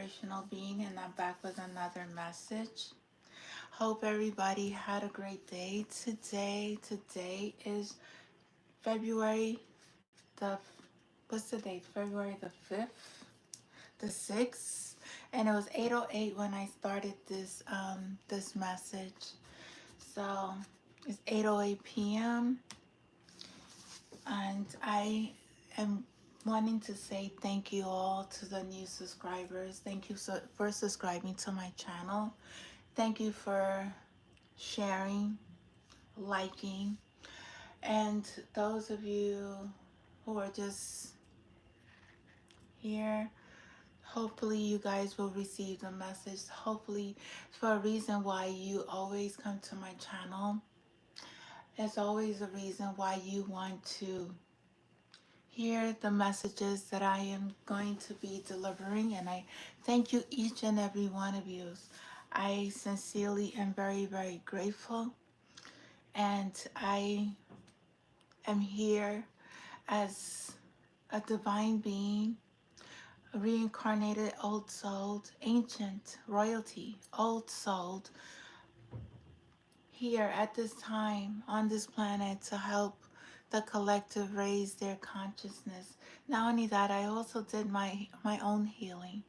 vibrational being, and I'm back with another message. Hope everybody had a great day today is February the what's the date? February the 5th, the 6th, and it was 8:08 when I started this message. So it's 8:08 p.m. and I am wanting to say thank you all to the new subscribers. Thank you for subscribing to my channel. Thank you for sharing, liking, and those of you who are just here, hopefully you guys will receive the message. Hopefully, for a reason why you always come to my channel. There's always a reason why you want to hear the messages that I am going to be delivering, and I thank you, each and every one of you. I sincerely am very grateful, and I am here as a divine being, a reincarnated old souled, ancient royalty, old souled, here at this time on this planet to help the collective raise their consciousness. Not only that, I also did my own healing.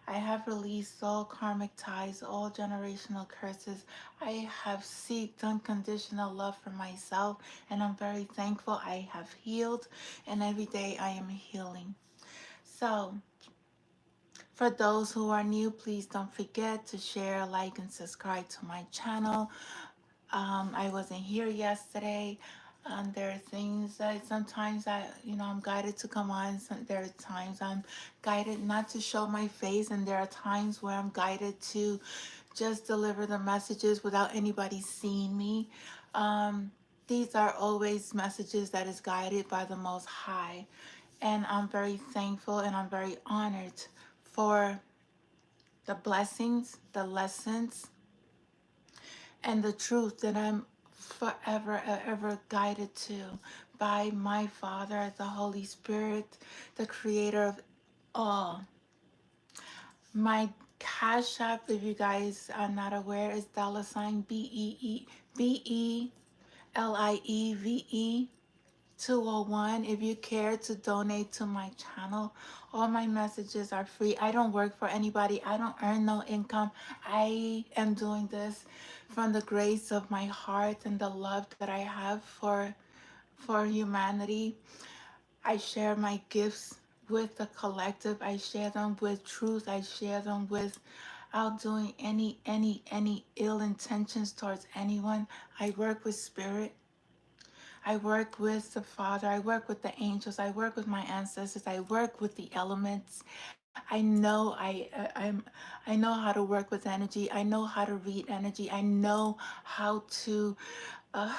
I have released all karmic ties, all generational curses. I have seeked unconditional love for myself, and I'm very thankful I have healed, and every day I am healing. So, for those who are new, please don't forget to share, like, and subscribe to my channel. I wasn't here yesterday. There are things that sometimes I'm guided to come on. There are times I'm guided not to show my face, and there are times where I'm guided to just deliver the messages without anybody seeing me. These are always messages that is guided by the Most High, and I'm very thankful and I'm very honored for the blessings, the lessons, and the truth that I'm forever ever guided to by my Father, the Holy Spirit, the creator of all. My Cash App, if you guys are not aware, is $ BELIEVE 201. If you care to donate to my channel, all my messages are free. I don't work for anybody. I don't earn no income. I am doing this from the grace of my heart and the love that I have for humanity. I share my gifts with the collective. I share them with truth. I share them without doing any ill intentions towards anyone. I work with spirit. I work with the Father. I work with the angels. I work with my ancestors. I work with the elements. I know how to work with energy. I know how to read energy. I know how to uh,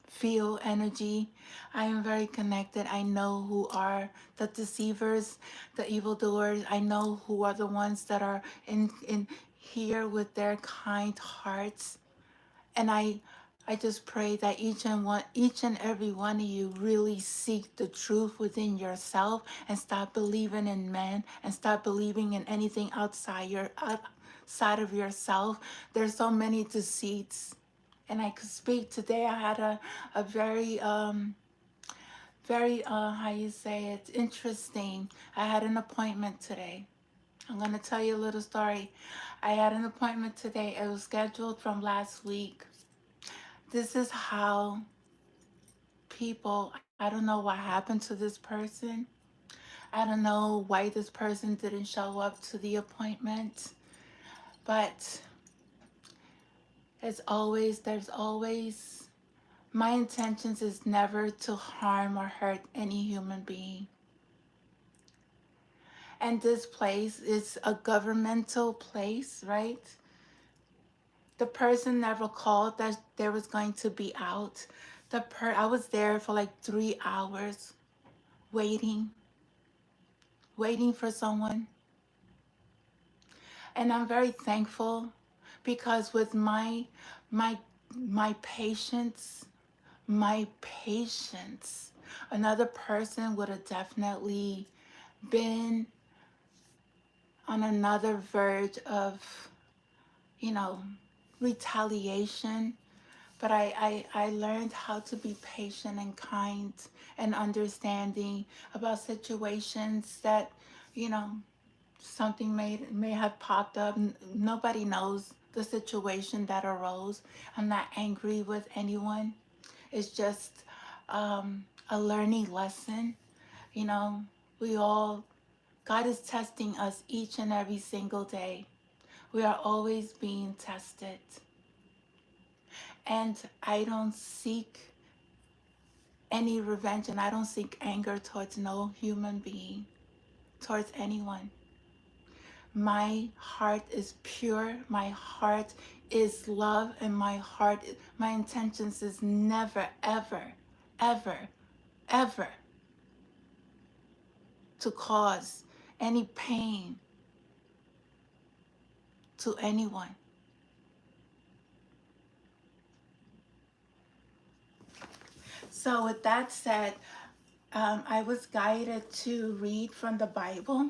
feel energy. I am very connected. I know who are the deceivers, the evildoers. I know who are the ones that are in here with their kind hearts. And I just pray that each and every one of you really seek the truth within yourself and stop believing in men and stop believing in anything outside of yourself. There's so many deceits. And I could speak today. I had a very how you say it, interesting. I had an appointment today. I'm going to tell you a little story. I had an appointment today. It was scheduled from last week. This is how people, I don't know what happened to this person. I don't know why this person didn't show up to the appointment. But there's always, my intentions is never to harm or hurt any human being. And this place is a governmental place, right? The person never called that there was going to be out. I was there for like 3 hours waiting for someone. And I'm very thankful because with my my patience, another person would have definitely been on another verge of, you know, retaliation. But I learned how to be patient and kind and understanding about situations that, you know, something may have popped up. Nobody knows the situation that arose. I'm not angry with anyone. It's just a learning lesson. You know, we all, God is testing us each and every single day. We are always being tested. And I don't seek any revenge, and I don't seek anger towards no human being, towards anyone. My heart is pure. My heart is love, and my intentions is never, ever, ever, ever to cause any pain to anyone. So with that said, I was guided to read from the Bible,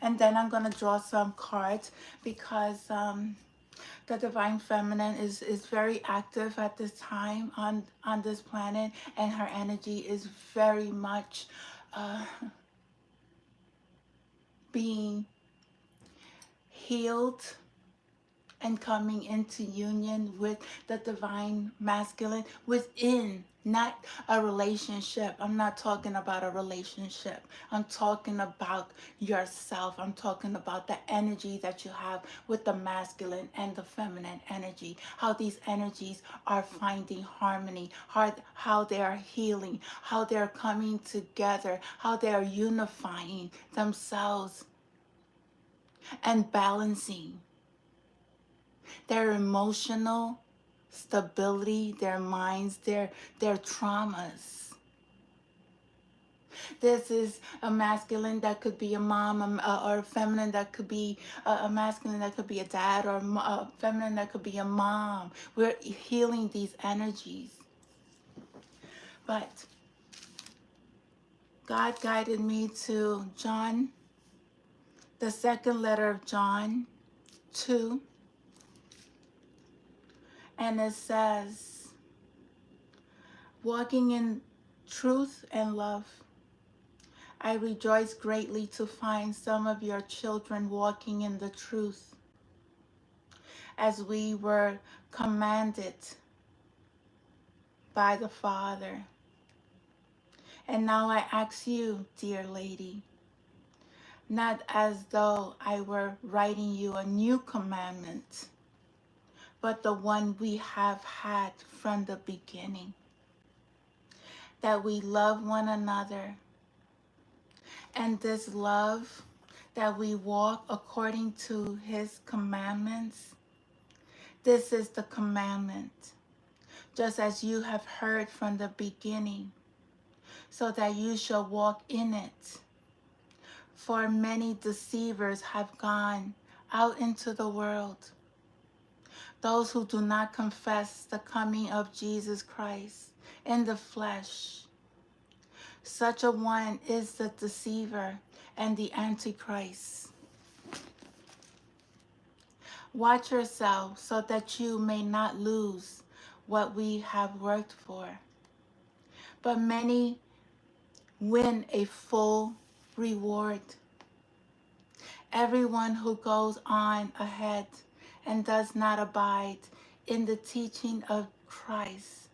and then I'm going to draw some cards because the divine feminine is very active at this time on this planet, and her energy is very much uh, being healed and coming into union with the divine masculine within, not a relationship. I'm not talking about a relationship. I'm talking about yourself. I'm talking about the energy that you have with the masculine and the feminine energy, how these energies are finding harmony, how they are healing, how they're coming together, how they are unifying themselves and balancing their emotional stability, their minds, their traumas. This is a masculine that could be a mom, or a feminine that could be a masculine that could be a dad, or a feminine that could be a mom. We're healing these energies. But God guided me to John, the second letter of John 2, and it says, walking in truth and love. I rejoice greatly to find some of your children walking in the truth, as we were commanded by the Father. And now I ask you, dear lady, not as though I were writing you a new commandment, but the one we have had from the beginning, that we love one another, and this love, that we walk according to his commandments. This is the commandment, just as you have heard from the beginning, so that you shall walk in it. For many deceivers have gone out into the world, those who do not confess the coming of Jesus Christ in the flesh. Such a one is the deceiver and the Antichrist. Watch yourself so that you may not lose what we have worked for. But many win a full reward. Everyone who goes on ahead and does not abide in the teaching of Christ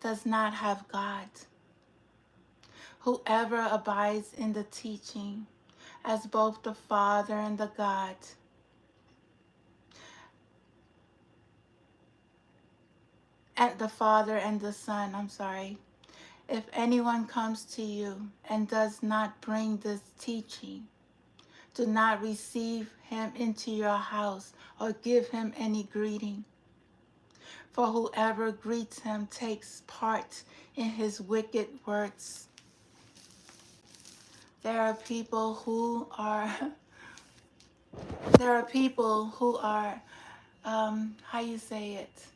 does not have God. Whoever abides in the teaching, as both the Father and the God, and the Father and the Son, if anyone comes to you and does not bring this teaching, do not receive him into your house or give him any greeting. For whoever greets him takes part in his wicked works. There are people who are, how you say it?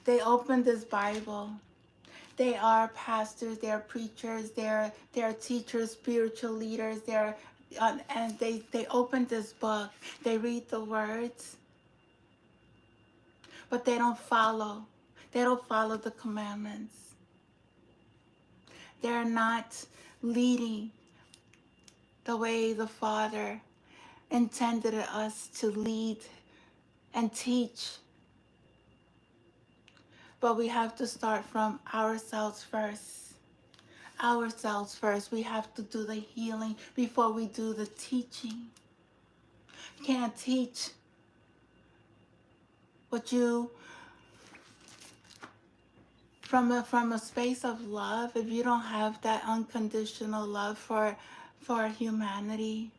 They open this Bible. They are pastors, they're preachers, they're teachers, spiritual leaders, they're and they open this book, they read the words, but they don't follow. They don't follow the commandments. They're not leading the way the Father intended us to lead and teach. But we have to start from ourselves first. Ourselves first. We have to do the healing before we do the teaching. You can't teach what you from a space of love if you don't have that unconditional love for humanity,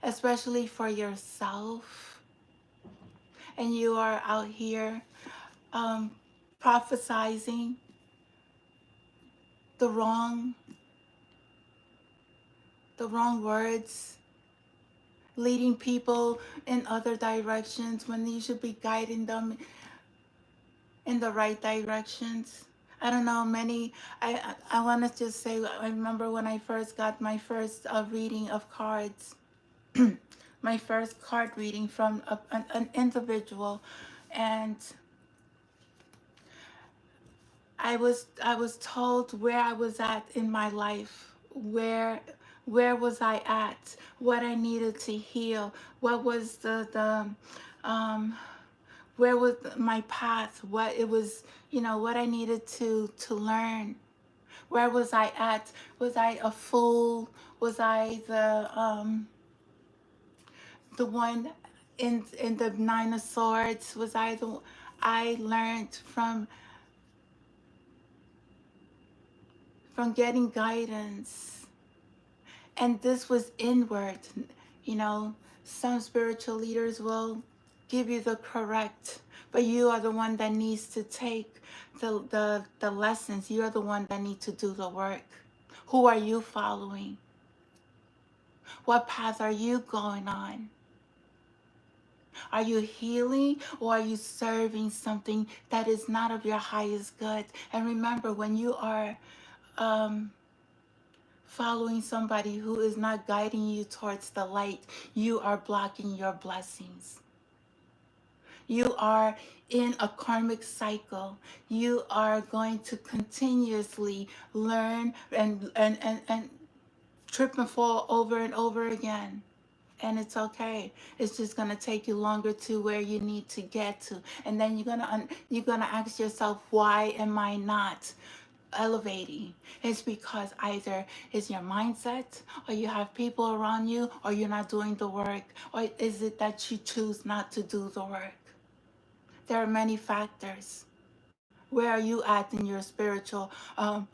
especially for yourself, and you are out here um, prophesizing the wrong words, leading people in other directions when you should be guiding them in the right directions. I don't know, I want to just say, I remember when I first got my first reading of cards, my first card reading from an individual, and I was told where I was at in my life, where was I at, what I needed to heal, what was the um where was my path, what it was, what I needed to learn. Where was I at? Was I a fool? Was I the one in the Nine of Swords? Was I the I learned from getting guidance, and this was inward. you know some spiritual leaders will give you the correct, but you are the one that needs to take the lessons. You are the one that needs to do the work. Who are you following? What path are you going on? Are you healing, or are you serving something that is not of your highest good? And remember, when you are um, following somebody who is not guiding you towards the light, you are blocking your blessings. You are in a karmic cycle. You are going to continuously learn and trip and fall over and over again. And it's okay. It's just gonna take you longer to where you need to get to, and then you're gonna ask yourself, why am I not elevating? It's because either it's your mindset, or you have people around you, or you're not doing the work, or is it that you choose not to do the work? There are many factors. Where are you at in your spiritual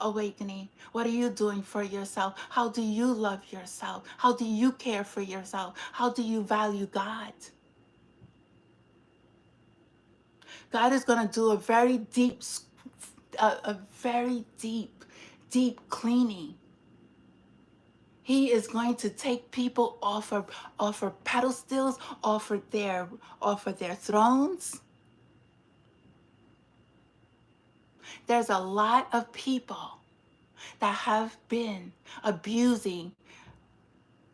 awakening? What are you doing for yourself? How do you love yourself? How do you care for yourself? How do you value God? God is going to do a very deep cleaning. He is going to take people off of pedestals, off of their thrones. There's a lot of people that have been abusing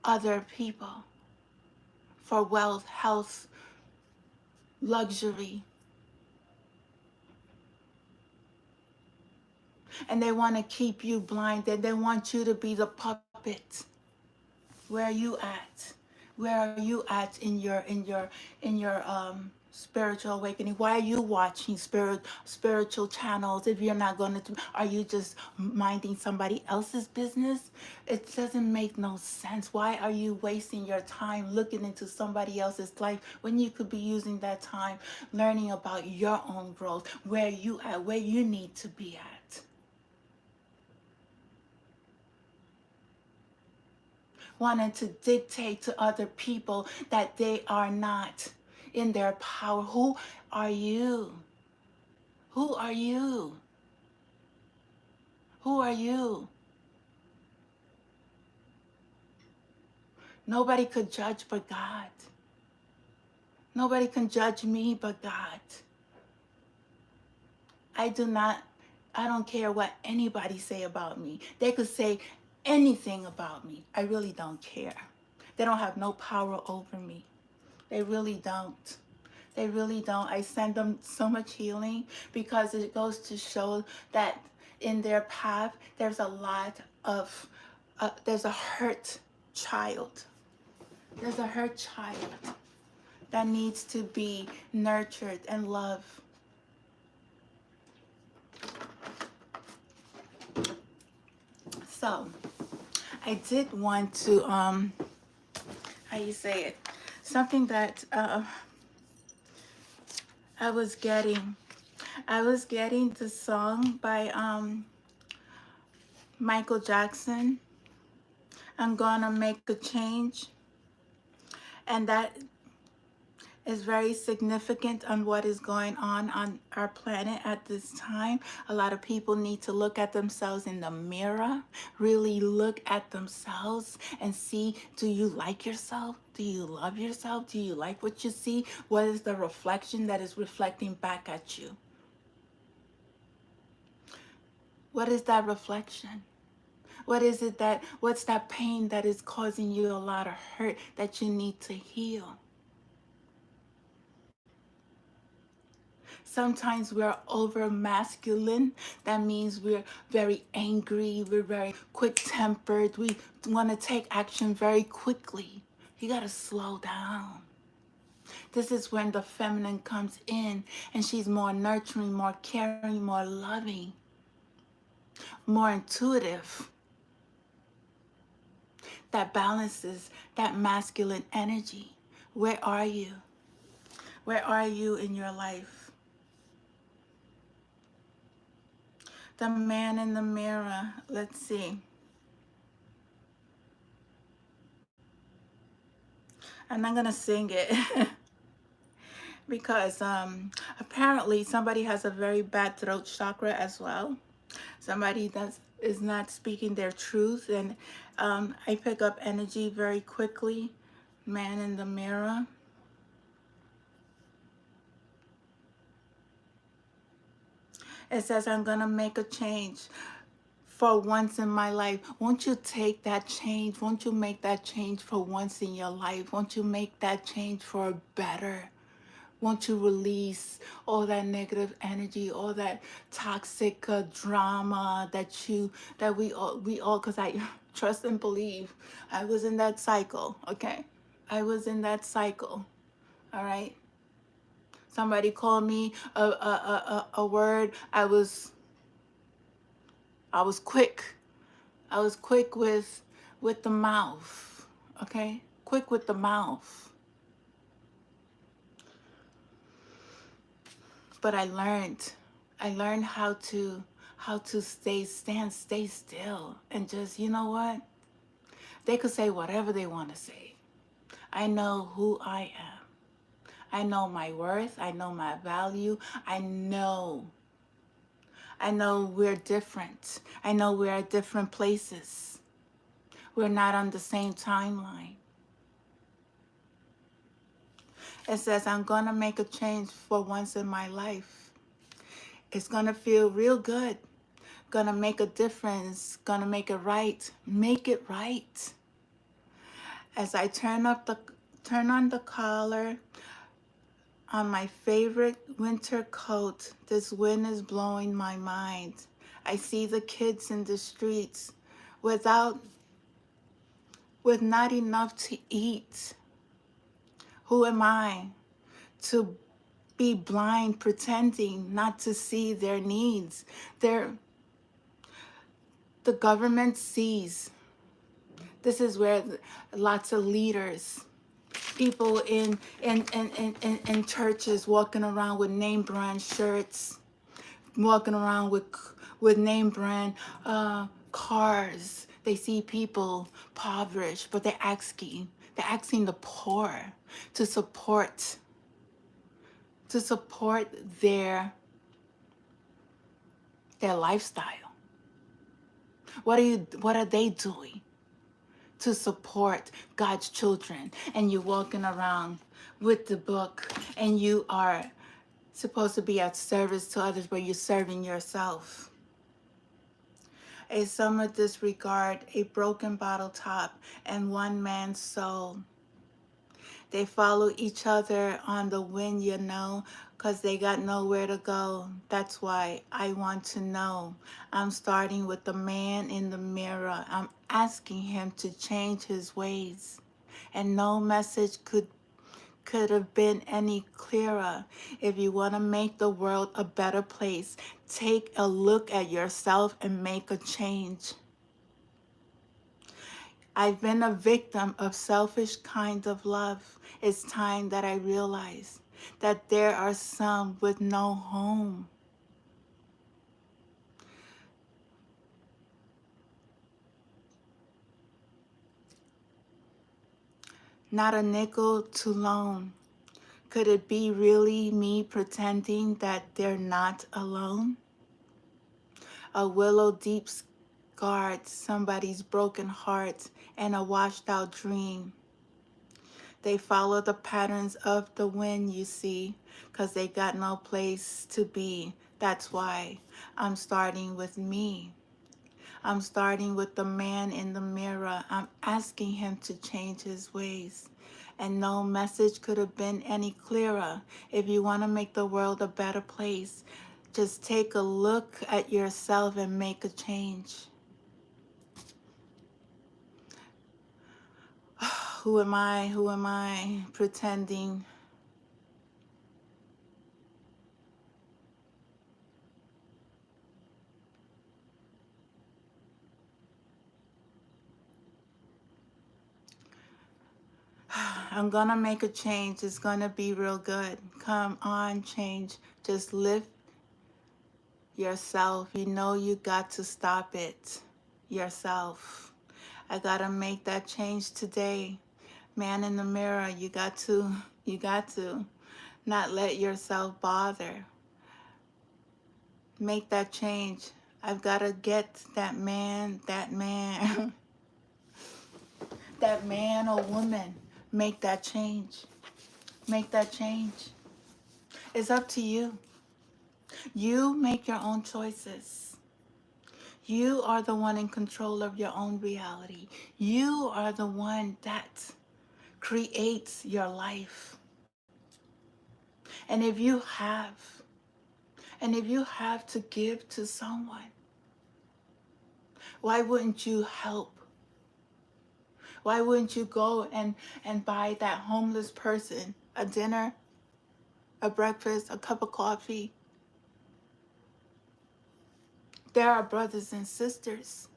other people for wealth, health, luxury. And they want to keep you blinded. They want you to be the puppet. Where are you at? Where are you at in your spiritual awakening? Why are you watching spiritual channels if you're not going to? Are you just minding somebody else's business? It doesn't make no sense. Why are you wasting your time looking into somebody else's life when you could be using that time learning about your own growth, where you at, where you need to be at? Wanting to dictate to other people that they are not in their power. Who are you? Who are you? Who are you? Nobody could judge but God. Nobody can judge me but God. I do not, I don't care what anybody say about me. They could say anything about me. I really don't care. They don't have no power over me. They really don't. They really don't. I send them so much healing because it goes to show that in their path, there's a lot of, there's a hurt child. There's a hurt child that needs to be nurtured and loved. So I did want to, how you say it, something that I was getting. I was getting the song by Michael Jackson, I'm gonna make a change. And that is very significant on what is going on our planet at this time. A lot of people need to look at themselves in the mirror, really look at themselves and see, do you like yourself? Do you love yourself? Do you like what you see? What is the reflection that is reflecting back at you? What is that reflection? What is it that, what's that pain that is causing you a lot of hurt that you need to heal? Sometimes we're over masculine. That means we're very angry, we're very quick tempered, we want to take action very quickly. You got to slow down. This is when the feminine comes in and she's more nurturing, more caring, more loving, more intuitive. That balances that masculine energy. Where are you? Where are you in your life? The man in the mirror. Let's see. I'm not gonna sing it because apparently somebody has a very bad throat chakra as well. Somebody that is not speaking their truth, and I pick up energy very quickly. Man in the mirror. It says, I'm gonna make a change for once in my life. Won't you take that change? Won't you make that change for once in your life? Won't you make that change for better? Won't you release all that negative energy, all that toxic drama that we all, because I trust and believe, I was in that cycle, okay? I was in that cycle, all right? Somebody called me a word, I was quick. I was quick with the mouth, okay? Quick with the mouth. But I learned how to stay still and just, you know what? They could say whatever they want to say. I know who I am. I know my worth. I know my value. I know we're different. I know we're at different places. We're not on the same timeline. It says, I'm going to make a change for once in my life. It's going to feel real good. Going to make a difference. Going to make it right. Make it right. As I turn on the collar on my favorite winter coat, this wind is blowing my mind. I see the kids in the streets with not enough to eat. Who am I to be blind, pretending not to see their needs? The government sees. This is where lots of leaders, people in churches walking around with name brand shirts, walking around with name brand cars. They see people impoverished, but they're asking the poor to support their lifestyle. What are they doing to support God's children? And you're walking around with the book and you are supposed to be at service to others, but you're serving yourself. A summer disregard, a broken bottle top, and one man's soul. They follow each other on the wind, you know, 'cause they got nowhere to go. That's why I want to know. I'm starting with the man in the mirror. I'm asking him to change his ways. And no message could have been any clearer. If you want to make the world a better place, take a look at yourself and make a change. I've been a victim of selfish kinds of love. It's time that I realize that there are some with no home. Not a nickel to loan. Could it be really me pretending that they're not alone? A willow deep scarred somebody's broken heart and a washed out dream. They follow the patterns of the wind, you see, 'cause they got no place to be. That's why I'm starting with me. I'm starting with the man in the mirror. I'm asking him to change his ways. And no message could have been any clearer. If you want to make the world a better place, just take a look at yourself and make a change. Who am I? Who am I pretending? I'm gonna make a change. It's gonna be real good. Come on, change. Just lift yourself. You know you got to stop it yourself. I gotta make that change today. Man in the mirror, you got to not let yourself bother. Make that change. I've gotta get that man, that man or woman. Make that change. Make that change. It's up to you. You make your own choices. You are the one in control of your own reality. You are the one that creates your life. And if you have to give to someone, why wouldn't you help? Why wouldn't you go and buy that homeless person a dinner, a breakfast, a cup of coffee? There are brothers and sisters.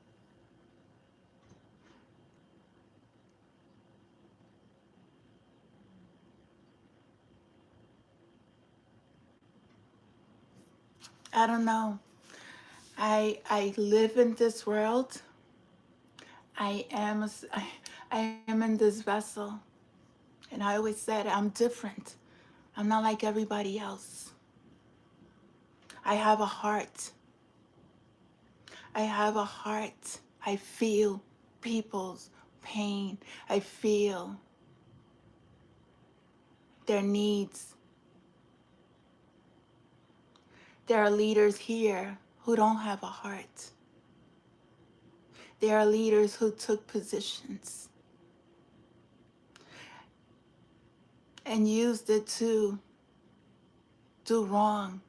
I don't know. I live in this world. I am I am in this vessel, and I always said I'm different. I'm not like everybody else. I have a heart. I have a heart. I feel people's pain. I feel their needs. There are leaders here who don't have a heart. There are leaders who took positions and used it to do wrong,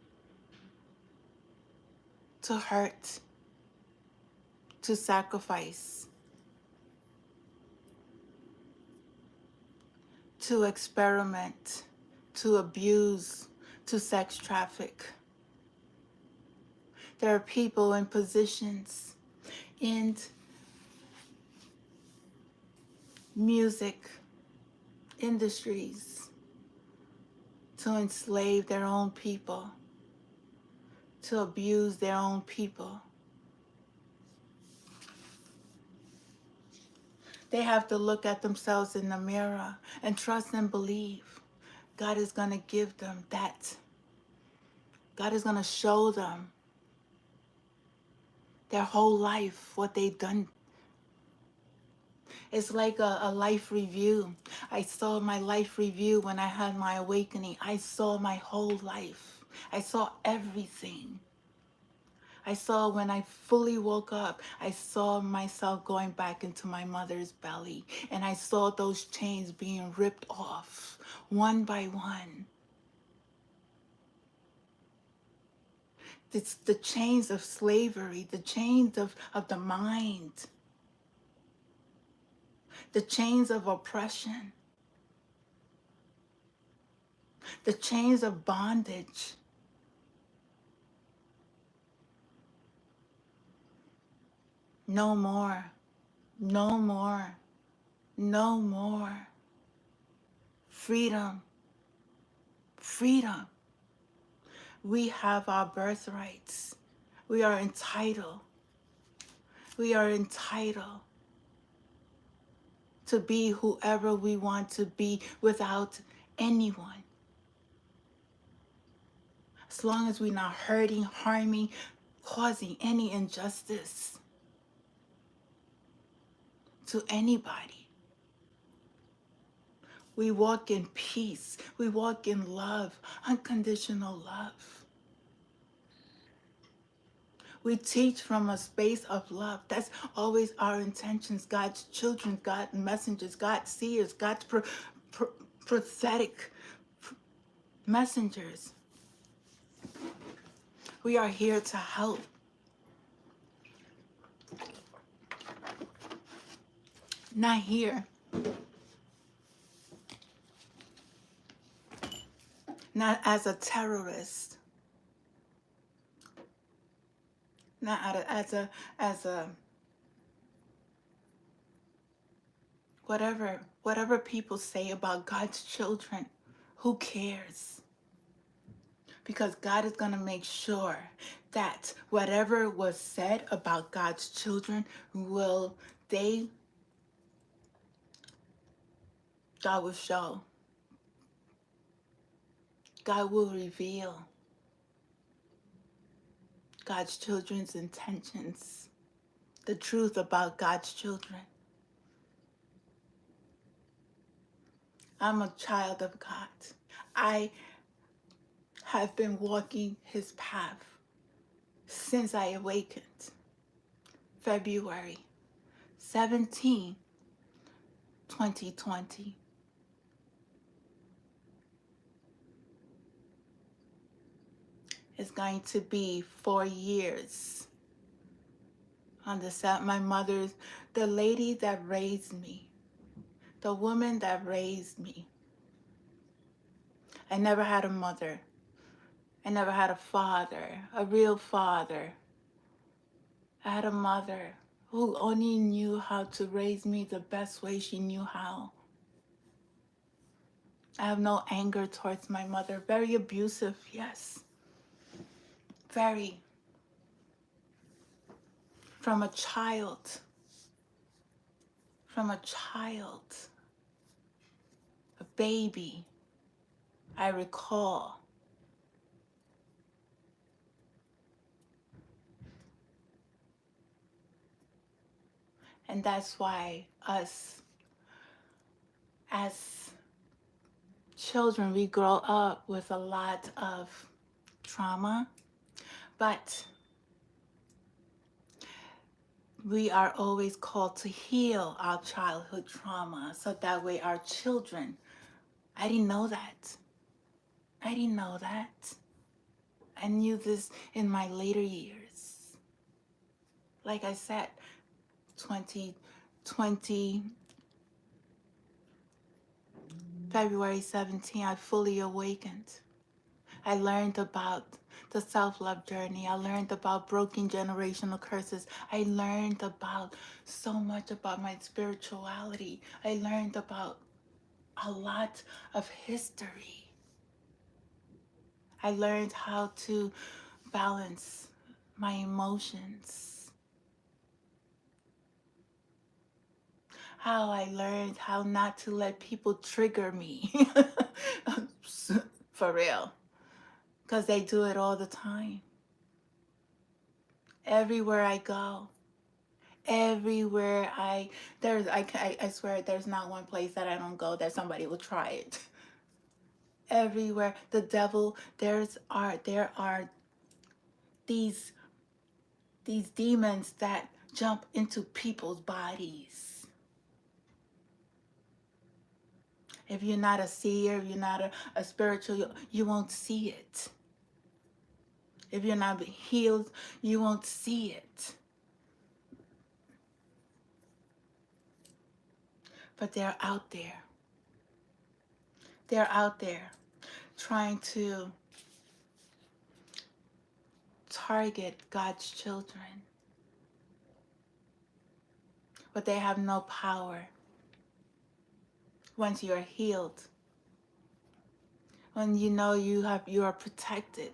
to hurt, to sacrifice, to experiment, to abuse, to sex traffic. There are people in positions in music industries to enslave their own people, to abuse their own people. They have to look at themselves in the mirror and trust and believe God is going to give them that. God is going to show them their whole life, what they've done. It's like a life review. I saw my life review when I had my awakening. I saw my whole life. I saw everything. I saw when I fully woke up, I saw myself going back into my mother's belly, and I saw those chains being ripped off one by one. It's the chains of slavery, the chains of the mind, the chains of oppression, the chains of bondage. No more, no more, no more. Freedom, freedom. We have our birthrights. We are entitled. We are entitled to be whoever we want to be without anyone. As long as we're not hurting, harming, causing any injustice to anybody. We walk in peace. We walk in love, unconditional love. We teach from a space of love. That's always our intentions. God's children, God's messengers, God's seers, God's prophetic messengers. We are here to help. Not here. Not as a terrorist. Not as a whatever people say about God's children. Who cares? Because God is going to make sure that whatever was said about God's children God will show. God will reveal God's children's intentions, the truth about God's children. I'm a child of God. I have been walking his path since I awakened. February 17, 2020. It's going to be 4 years. On the set, my mother's, the lady that raised me, the woman that raised me. I never had a mother. I never had a father, a real father. I had a mother who only knew how to raise me the best way she knew how. I have no anger towards my mother. Very abusive, yes. Very. From a child, a baby, I recall. And that's why us, as children, we grow up with a lot of trauma, but we are always called to heal our childhood trauma so that way our children, I didn't know that. I didn't know that. I knew this in my later years. Like I said, 2020, February 17, I fully awakened. I learned about the self-love journey. I learned about broken generational curses. I learned about so much about my spirituality. I learned about a lot of history. I learned how to balance my emotions. How I learned how not to let people trigger me. For real. Because they do it all the time. Everywhere I go. Everywhere I swear there's not one place that I don't go that somebody will try it. Everywhere the devil, there are these these demons that jump into people's bodies. If you're not a seer, if you're not a spiritual, you won't see it. If you're not healed, you won't see it. But they're out there. They're out there trying to target God's children. But they have no power once you're healed. When you know you are protected.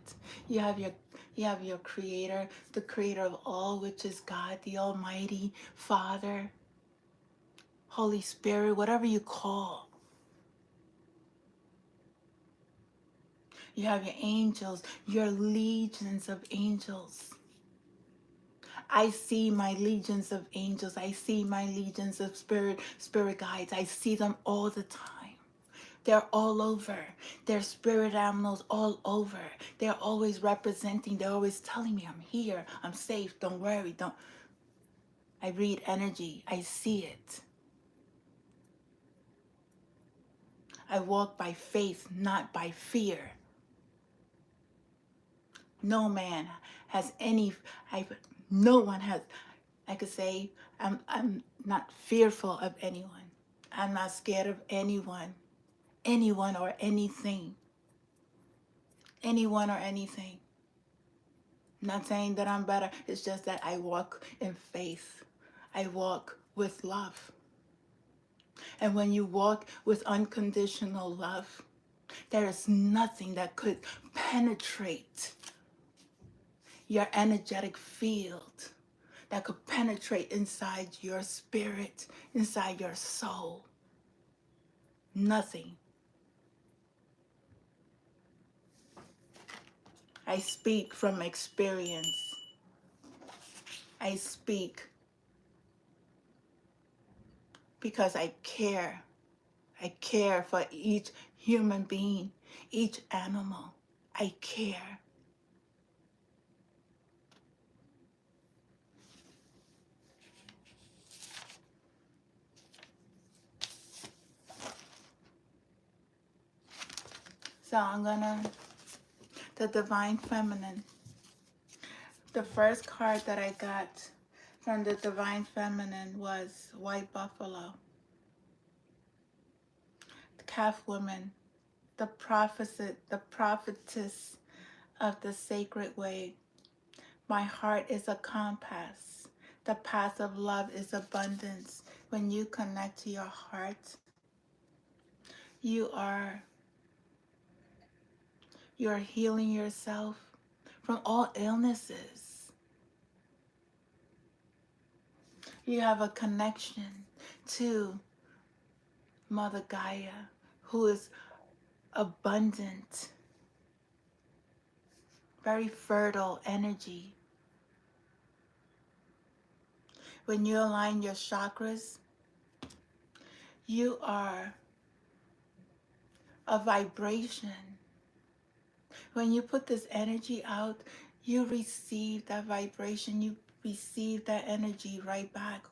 You have your creator, the creator of all, which is God, the Almighty Father, Holy Spirit, whatever you call. You have your angels, your legions of angels. I see my legions of angels. I see my legions of spirit guides. I see them all the time. They're all over. They're spirit animals all over. They're always representing. They're always telling me, I'm here. I'm safe. Don't worry. Don't. I read energy. I see it. I walk by faith, not by fear. No man has any. No one has. I could say I'm not fearful of anyone. I'm not scared of anyone or anything. Anyone or anything. I'm not saying that I'm better. It's just that I walk in faith. I walk with love. And when you walk with unconditional love, there is nothing that could penetrate your energetic field, that could penetrate inside your spirit, inside your soul. Nothing. I speak from experience. I speak because I care. I care for each human being, each animal. I care. So the Divine Feminine. The first card that I got from the Divine Feminine was White Buffalo, the Calf Woman, the prophetess of the sacred way. My heart is a compass. The path of love is abundance. When you connect to your heart, you're healing yourself from all illnesses. You have a connection to Mother Gaia, who is abundant, very fertile energy. When you align your chakras, you are a vibration. When you put this energy out, you receive that vibration, you receive that energy right back.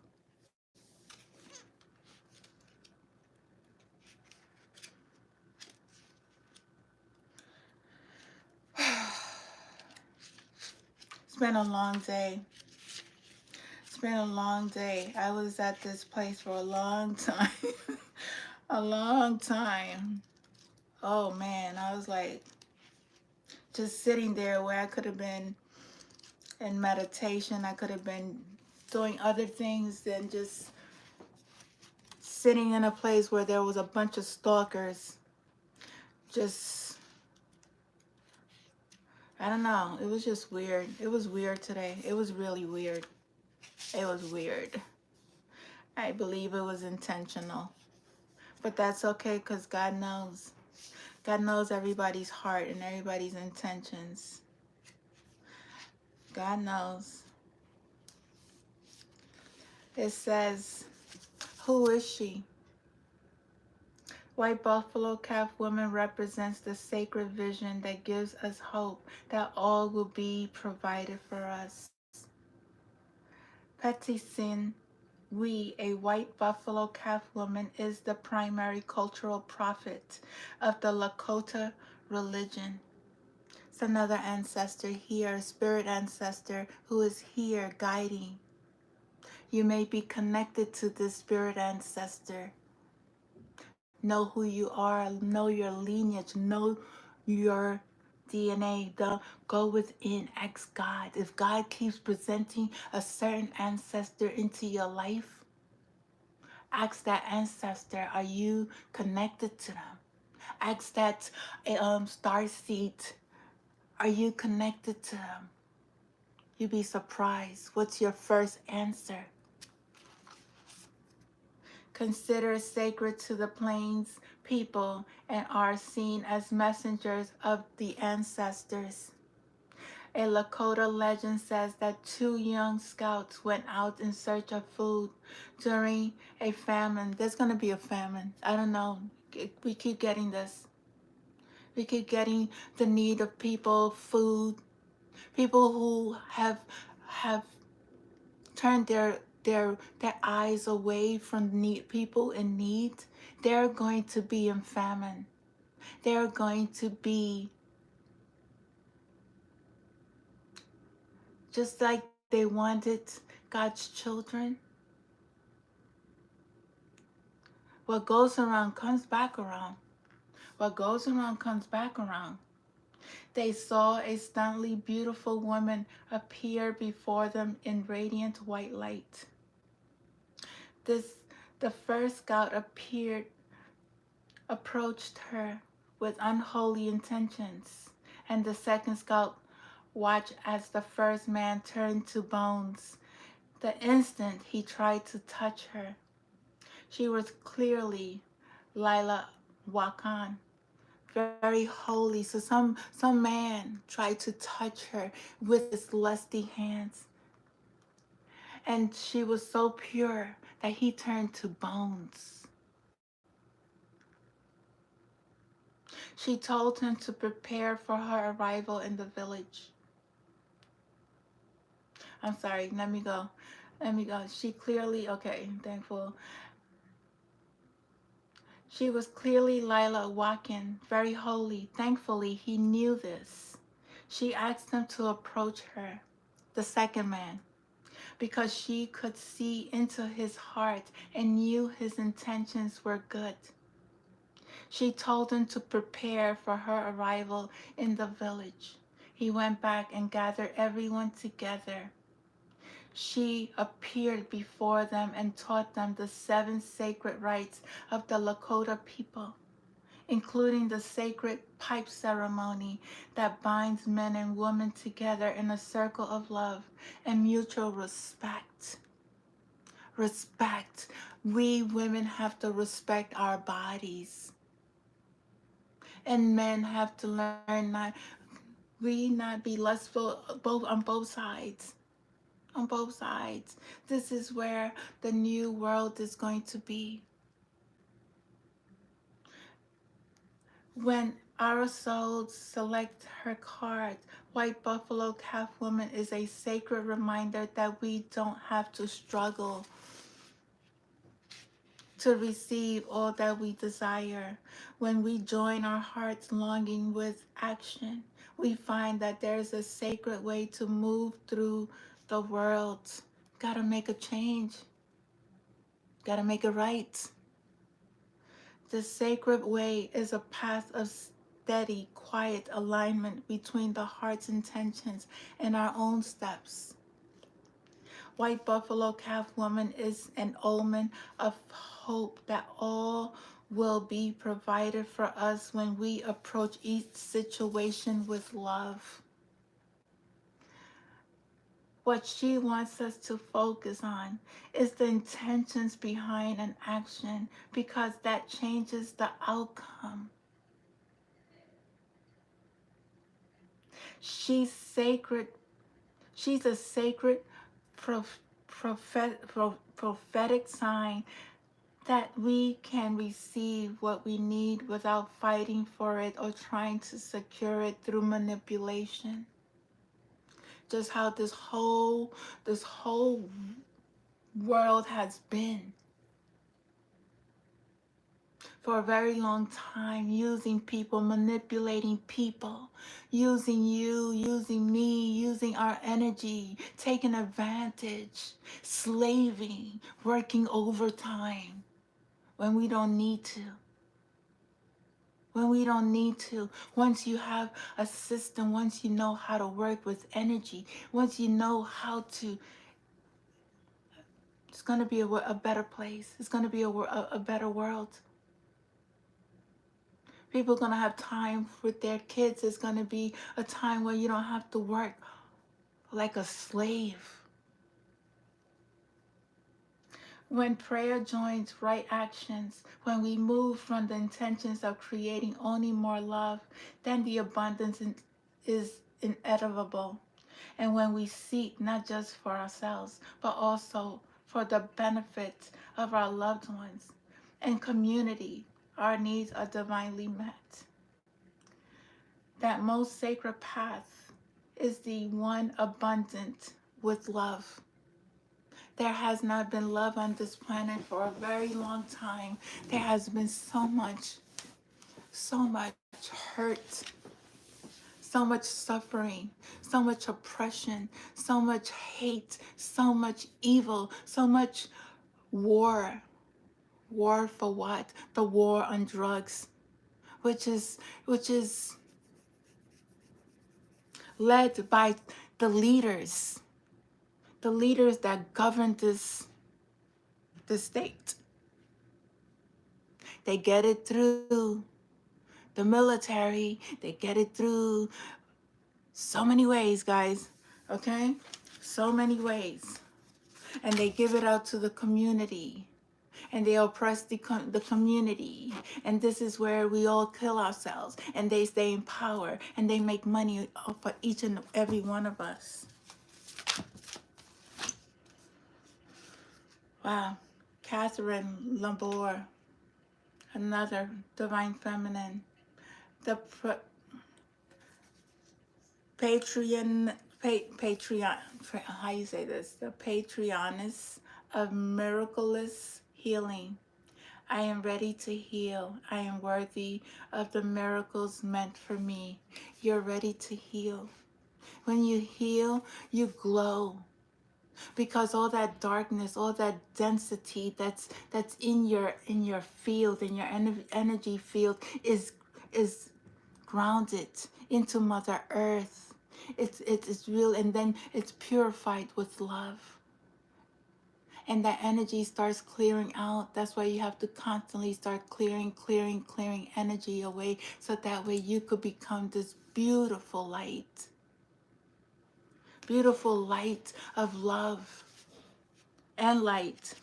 It's been a long day. It's been a long day. I was at this place for a long time. A long time. Oh man, I was like just sitting there where I could have been in meditation. I could have been doing other things than just sitting in a place where there was a bunch of stalkers. Just, I don't know. It was just weird. It was weird today. It was really weird. It was weird. I believe it was intentional. But that's okay because God knows. God knows everybody's heart and everybody's intentions. God knows. It says, who is she? White buffalo calf woman represents the sacred vision that gives us hope that all will be provided for us. Sin, we, a white buffalo calf woman, is the primary cultural prophet of the Lakota religion. It's another ancestor here, a spirit ancestor who is here guiding. You may be connected to this spirit ancestor. Know who you are, know your lineage, know your DNA. Don't go within, ask God. If God keeps presenting a certain ancestor into your life, ask that ancestor, are you connected to them? Ask that star seed, are you connected to them? You'd be surprised. What's your first answer? Considered sacred to the plains people and are seen as messengers of the ancestors. A Lakota legend says that two young scouts went out in search of food during a famine. There's going to be a famine. I don't know. We keep getting this. We keep getting the need of people, food, people who have turned their eyes away from need, people in need. They're going to be in famine. They're going to be just like they wanted God's children. What goes around comes back around. What goes around comes back around. They saw a stunningly beautiful woman appear before them in radiant white light. This the first scout approached her with unholy intentions, and the second scout watched as the first man turned to bones. The instant he tried to touch her, she was clearly Lila Wakan, very holy. So some man tried to touch her with his lusty hands, and she was so pure that he turned to bones. She told him to prepare for her arrival in the village. I'm sorry, let me go. Let me go. She clearly, okay, thankful. She was clearly Lila Wakin, very holy. Thankfully, he knew this. She asked him to approach her, the second man, because she could see into his heart and knew his intentions were good. She told him to prepare for her arrival in the village. He went back and gathered everyone together. She appeared before them and taught them the 7 sacred rites of the Lakota people, including the sacred pipe ceremony that binds men and women together in a circle of love and mutual respect. Respect. We women have to respect our bodies. And men have to learn not be lustful on both sides. On both sides. This is where the new world is going to be. When our souls select her card, White Buffalo Calf Woman is a sacred reminder that we don't have to struggle to receive all that we desire. When we join our heart's longing with action, we find that there's a sacred way to move through the world. Gotta make a change. Gotta make it right. The sacred way is a path of steady, quiet alignment between the heart's intentions and our own steps. White Buffalo Calf Woman is an omen of hope that all will be provided for us when we approach each situation with love. What she wants us to focus on is the intentions behind an action, because that changes the outcome. She's sacred. She's a sacred prophetic sign that we can receive what we need without fighting for it or trying to secure it through manipulation. Just how this whole world has been for a very long time, using people, manipulating people, using you, using me, using our energy, taking advantage, slaving, working overtime when we don't need to. When we don't need to. Once you have a system, once you know how to work with energy, once you know how to, it's going to be a better place. It's going to be a better world. People are going to have time with their kids. It's going to be a time where you don't have to work like a slave. When prayer joins right actions, when we move from the intentions of creating only more love, then the abundance is inevitable. And when we seek not just for ourselves, but also for the benefit of our loved ones and community, our needs are divinely met. That most sacred path is the one abundant with love. There has not been love on this planet for a very long time. There has been so much hurt, so much suffering, so much oppression, so much hate, so much evil, so much war. War for what? The war on drugs, which is led by the leaders, the leaders that govern this state. They get it through the military. They get it through so many ways, guys. Okay? So many ways. And they give it out to the community. And they oppress the community. And this is where we all kill ourselves. And they stay in power. And they make money off of each and every one of us. Wow. Catherine Laborde, another divine feminine. The Patreon, how you say this? The Patreoness of miraculous healing. I am ready to heal. I am worthy of the miracles meant for me. You're ready to heal. When you heal, you glow. Because all that darkness, all that density that's in your field, in your energy field is grounded into Mother Earth. It's real, and then it's purified with love. And that energy starts clearing out. That's why you have to constantly start clearing energy away, so that way you could become this beautiful light of love and light.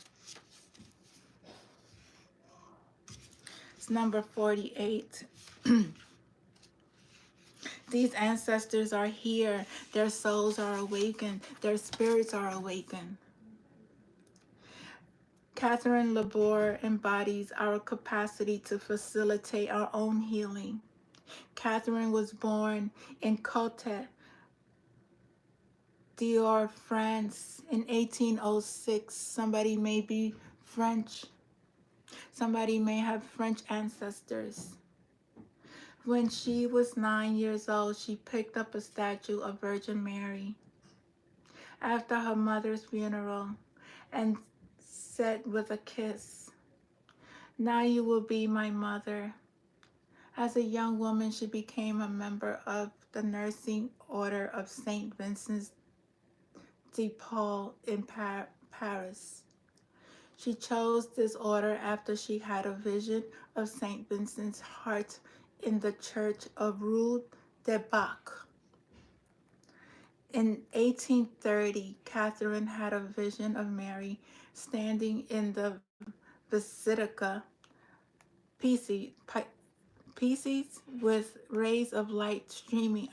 It's number 48. These ancestors are here. Their souls are awakened. Their spirits are awakened. Catherine Laborde embodies our capacity to facilitate our own healing. Catherine was born in Côte d'Or, France in 1806. Somebody may be French. Somebody may have French ancestors. When she was 9 years old, she picked up a statue of Virgin Mary after her mother's funeral and said with a kiss, "Now you will be my mother." As a young woman, she became a member of the Nursing Order of St. Vincent de Paul in Paris. She chose this order after she had a vision of St. Vincent's heart in the church of Rue de Bac. In 1830, Catherine had a vision of Mary standing in the Basilica Pieces with rays of light streaming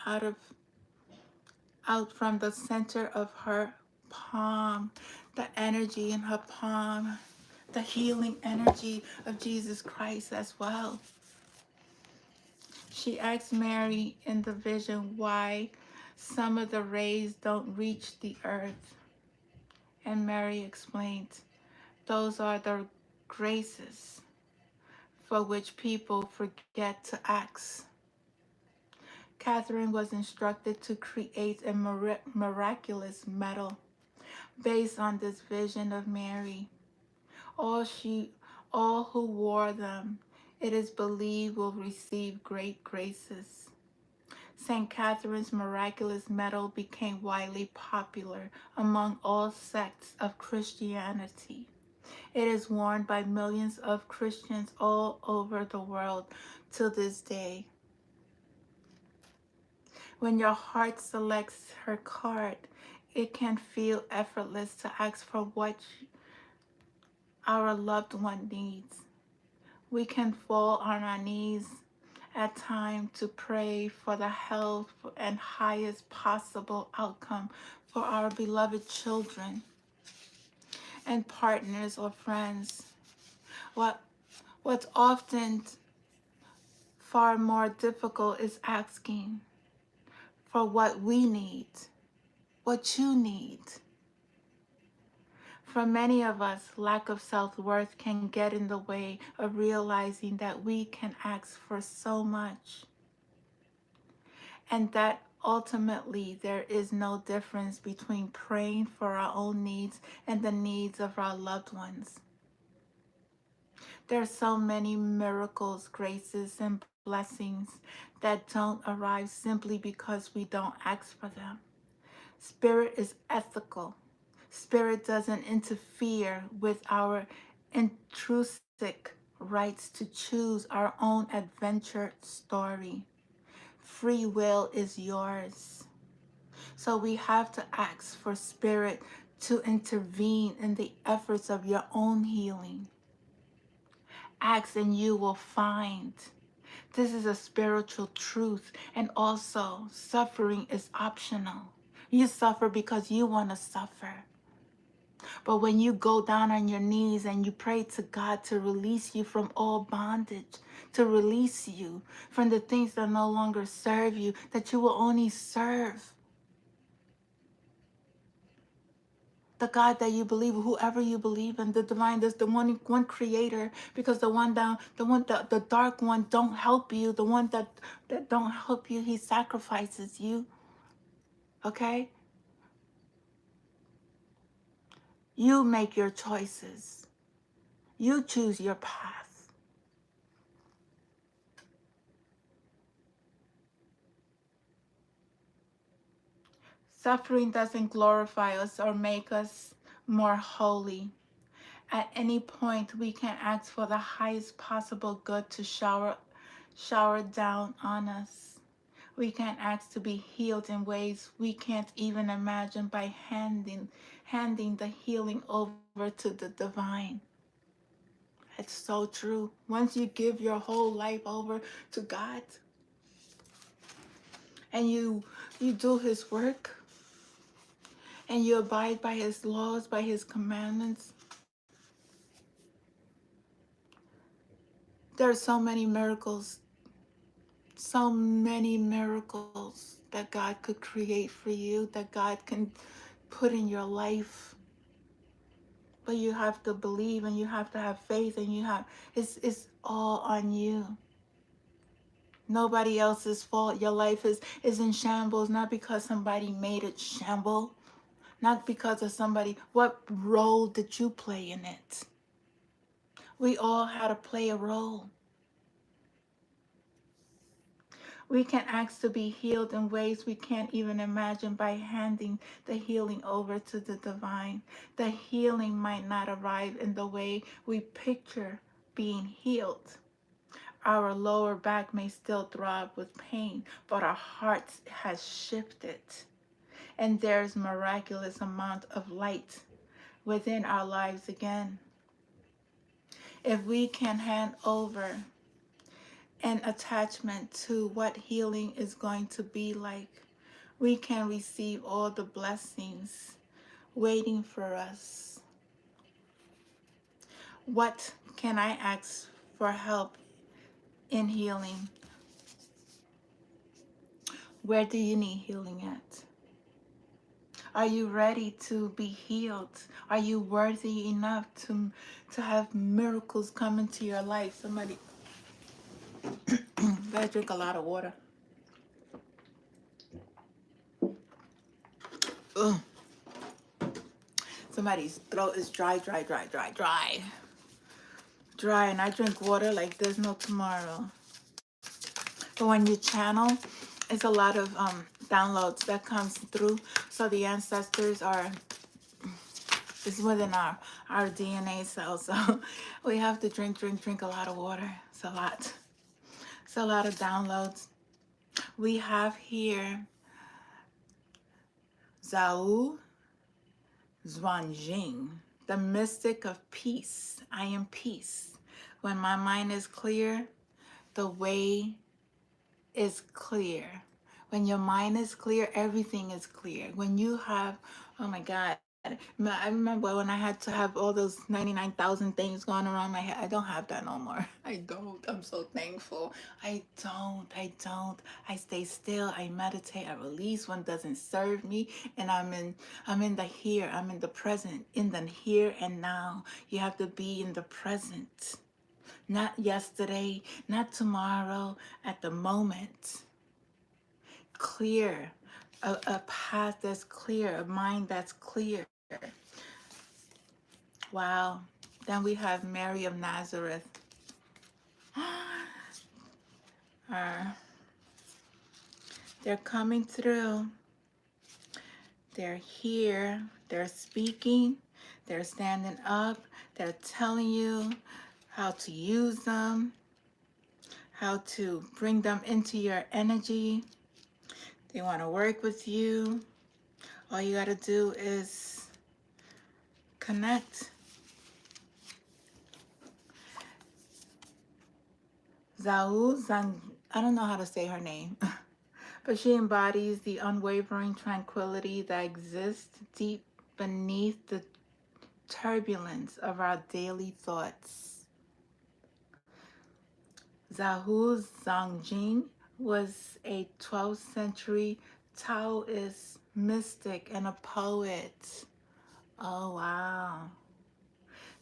out from the center of her palm, the energy in her palm, the healing energy of Jesus Christ as well. She asked Mary in the vision why some of the rays don't reach the earth. And Mary explained, those are the graces for which people forget to ask. Catherine was instructed to create a miraculous medal based on this vision of Mary. All she, all who wore them, it is believed, will receive great graces. St. Catherine's miraculous medal became widely popular among all sects of Christianity. It is worn by millions of Christians all over the world to this day. When your heart selects her card, it can feel effortless to ask for what our loved one needs. We can fall on our knees at times to pray for the health and highest possible outcome for our beloved children and partners or friends. What what's often far more difficult is asking for what we need, what you need. For many of us, lack of self-worth can get in the way of realizing that we can ask for so much, and that ultimately there is no difference between praying for our own needs and the needs of our loved ones. There are so many miracles, graces, and blessings that don't arrive simply because we don't ask for them. Spirit is ethical. Spirit doesn't interfere with our intrinsic rights to choose our own adventure story. Free will is yours. So we have to ask for Spirit to intervene in the efforts of your own healing. Ask and you will find. This is a spiritual truth. And also, suffering is optional. You suffer because you want to suffer. But when you go down on your knees and you pray to God to release you from all bondage, to release you from the things that no longer serve you, that you will only serve the God that you believe, whoever you believe in, the divine, there's the one creator, because the one down, the dark one don't help you, the one that don't help you, he sacrifices you. Okay? You make your choices. You choose your path. Suffering doesn't glorify us or make us more holy. At any point, we can ask for the highest possible good to shower down on us. We can ask to be healed in ways we can't even imagine by handing the healing over to the divine. It's so true. Once you give your whole life over to God and you do his work and you abide by his laws, by his commandments, there are so many miracles that God could create for you, that God can put in your life. But you have to believe and you have to have faith, and it's all on you. Nobody else's fault. Your life is in shambles, not because somebody made it shamble, not because of somebody. What role did you play in it? We all had to play a role. We can ask to be healed in ways we can't even imagine by handing the healing over to the divine. The healing might not arrive in the way we picture being healed. Our lower back may still throb with pain, but our heart has shifted. And there's miraculous amount of light within our lives again. If we can hand over an attachment to what healing is going to be like, we can receive all the blessings waiting for us. What can I ask for help in healing? Where do you need healing at? Are you ready to be healed? Are you worthy enough to have miracles come into your life? Somebody gotta drink a lot of water. Ugh. Somebody's throat is dry, dry, dry, dry, dry. Dry, and I drink water like there's no tomorrow. But when you channel, it's a lot of downloads that comes through. So the ancestors are, it's within our DNA cells. So we have to drink a lot of water. It's a lot. It's a lot of downloads. We have here Zhao Zan Jing, the mystic of peace. I am peace. When my mind is clear, the way is clear. When your mind is clear, everything is clear. When you have, oh my God, I remember when I had to have all those 99,000 things going around my head. I don't have that no more. I don't. I'm so thankful. I don't. I stay still. I meditate. I release what doesn't serve me. And I'm in the here. I'm in the present. In the here and now. You have to be in the present. Not yesterday, not tomorrow, at the moment. Clear. A path that's clear, a mind that's clear. Wow. Then we have Mary of Nazareth. They're coming through. They're here. They're speaking. They're standing up. They're telling you how to use them, how to bring them into your energy. They want to work with you. All you got to do is connect. Zan, I don't know how to say her name, but she embodies the unwavering tranquility that exists deep beneath the turbulence of our daily thoughts. Zan Jing was a 12th century Taoist mystic and a poet. Oh, wow.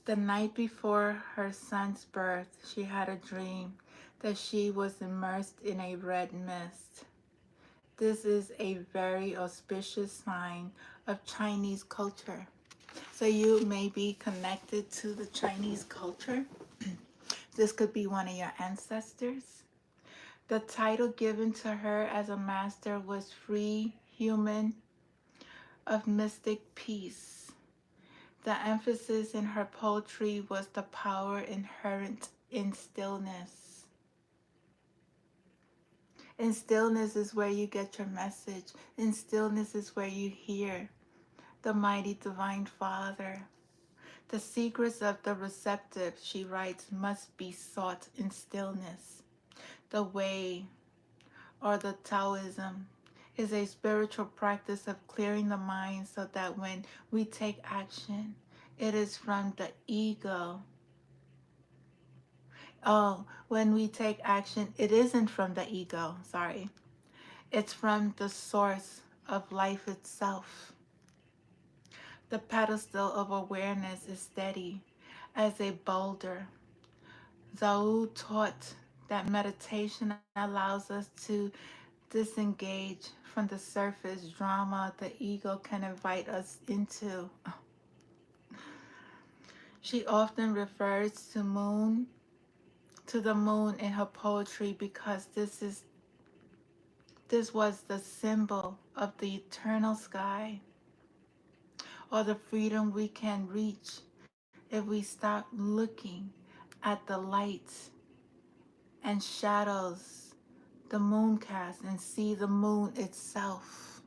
The night before her son's birth, she had a dream that she was immersed in a red mist. This is a very auspicious sign of Chinese culture. So you may be connected to the Chinese culture. This could be one of your ancestors. The title given to her as a master was Free Human of Mystic Peace. The emphasis in her poetry was the power inherent in stillness. In stillness is where you get your message. In stillness is where you hear the mighty divine Father. The secrets of the receptive, she writes, must be sought in stillness. The way, or the Taoism, is a spiritual practice of clearing the mind so that when we take action, it is from the ego. Oh, when we take action, it isn't from the ego, sorry. It's from the source of life itself. The pedestal of awareness is steady as a boulder. Zhou taught that meditation allows us to disengage from the surface drama the ego can invite us into. She often refers to the moon in her poetry because this was the symbol of the eternal sky, or the freedom we can reach if we stop looking at the lights and shadows the moon casts and see the moon itself.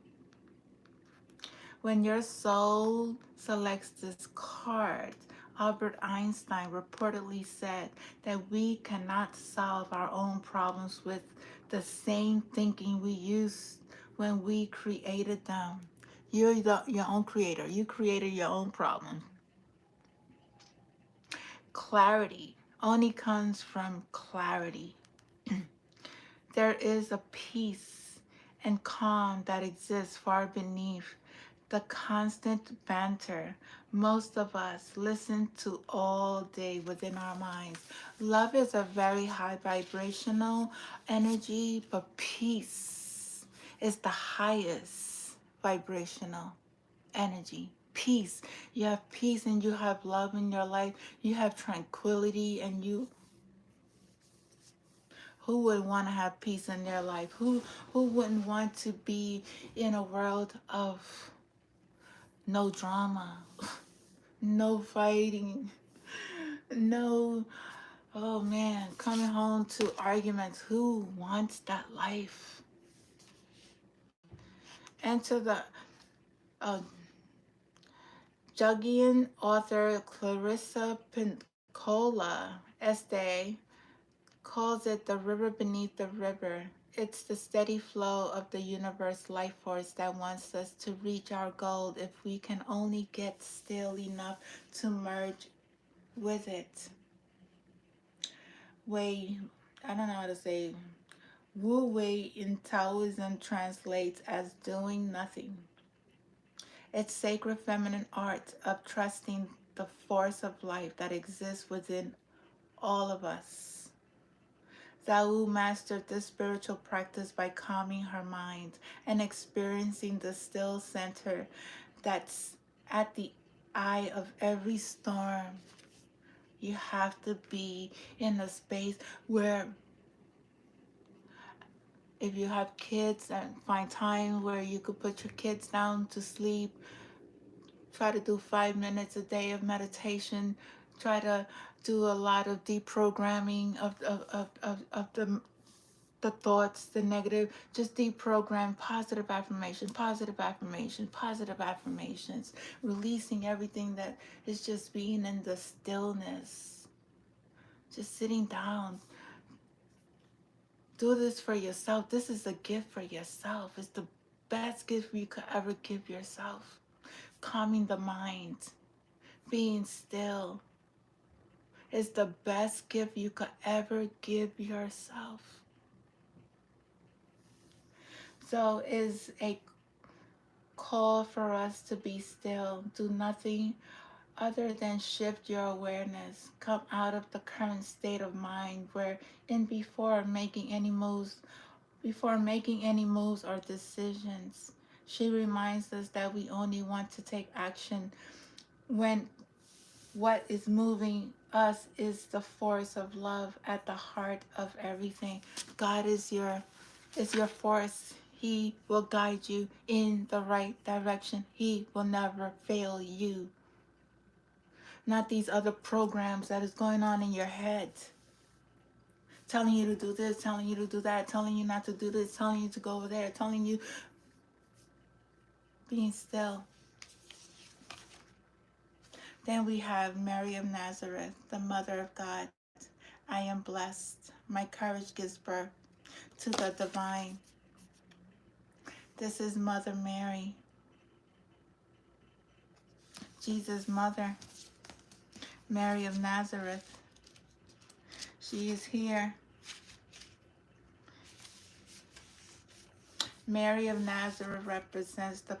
When your soul selects this card, Albert Einstein reportedly said that we cannot solve our own problems with the same thinking we used when we created them. You're your own creator. You created your own problems. Clarity only comes from clarity. There is a peace and calm that exists far beneath the constant banter most of us listen to all day within our minds. Love is a very high vibrational energy, but peace is the highest vibrational energy. Peace. You have peace and you have love in your life. You have tranquility and you who would want to have peace in their life? Who wouldn't want to be in a world of no drama, no fighting, no, oh man, coming home to arguments? Who wants that life? Enter the uh, Jugian author Clarissa Pinkola Este calls it the river beneath the river. It's the steady flow of the universe life force that wants us to reach our goal if we can only get still enough to merge with it. Wei, I don't know how to say, Wu Wei in Taoism translates as doing nothing. It's sacred feminine art of trusting the force of life that exists within all of us. Zhao mastered this spiritual practice by calming her mind and experiencing the still center that's at the eye of every storm. You have to be in a space where, if you have kids, and find time where you could put your kids down to sleep. Try to do 5 minutes a day of meditation. Try to do a lot of deprogramming of the thoughts, the negative. Just deprogram positive affirmation, positive affirmation, positive affirmations. Releasing everything that is just being in the stillness. Just sitting down. Do this for yourself. This is a gift for yourself. It's the best gift you could ever give yourself. Calming the mind, being still is the best gift you could ever give yourself. So is a call for us to be still, do nothing other than shift your awareness, come out of the current state of mind where in before making any moves or decisions. She reminds us that we only want to take action when what is moving us is the force of love at the heart of everything. God is your force. He will guide you in the right direction. He will never fail you. Not these other programs that is going on in your head, telling you to do this, telling you to do that, telling you not to do this, telling you to go over there, telling you being still. Then we have Mary of Nazareth, the Mother of God. I am blessed. My courage gives birth to the divine. This is Mother Mary, Jesus' mother, Mary of Nazareth. She is here. Mary of Nazareth represents the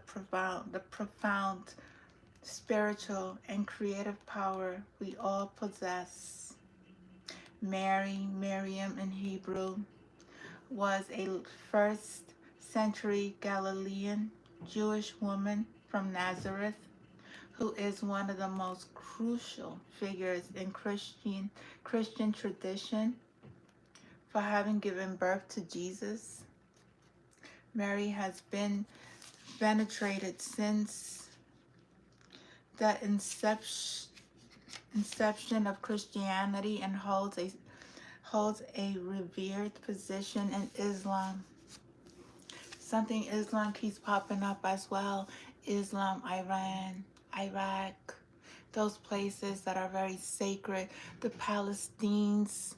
profound spiritual and creative power we all possess. Mary, Miriam in Hebrew, was a first century Galilean Jewish woman from Nazareth who is one of the most crucial figures in Christian tradition for having given birth to Jesus. Mary has been venerated since the inception of Christianity and holds a revered position in Islam. Something Islam keeps popping up as well. Islam, Iran, Iraq, those places that are very sacred. The Palestines,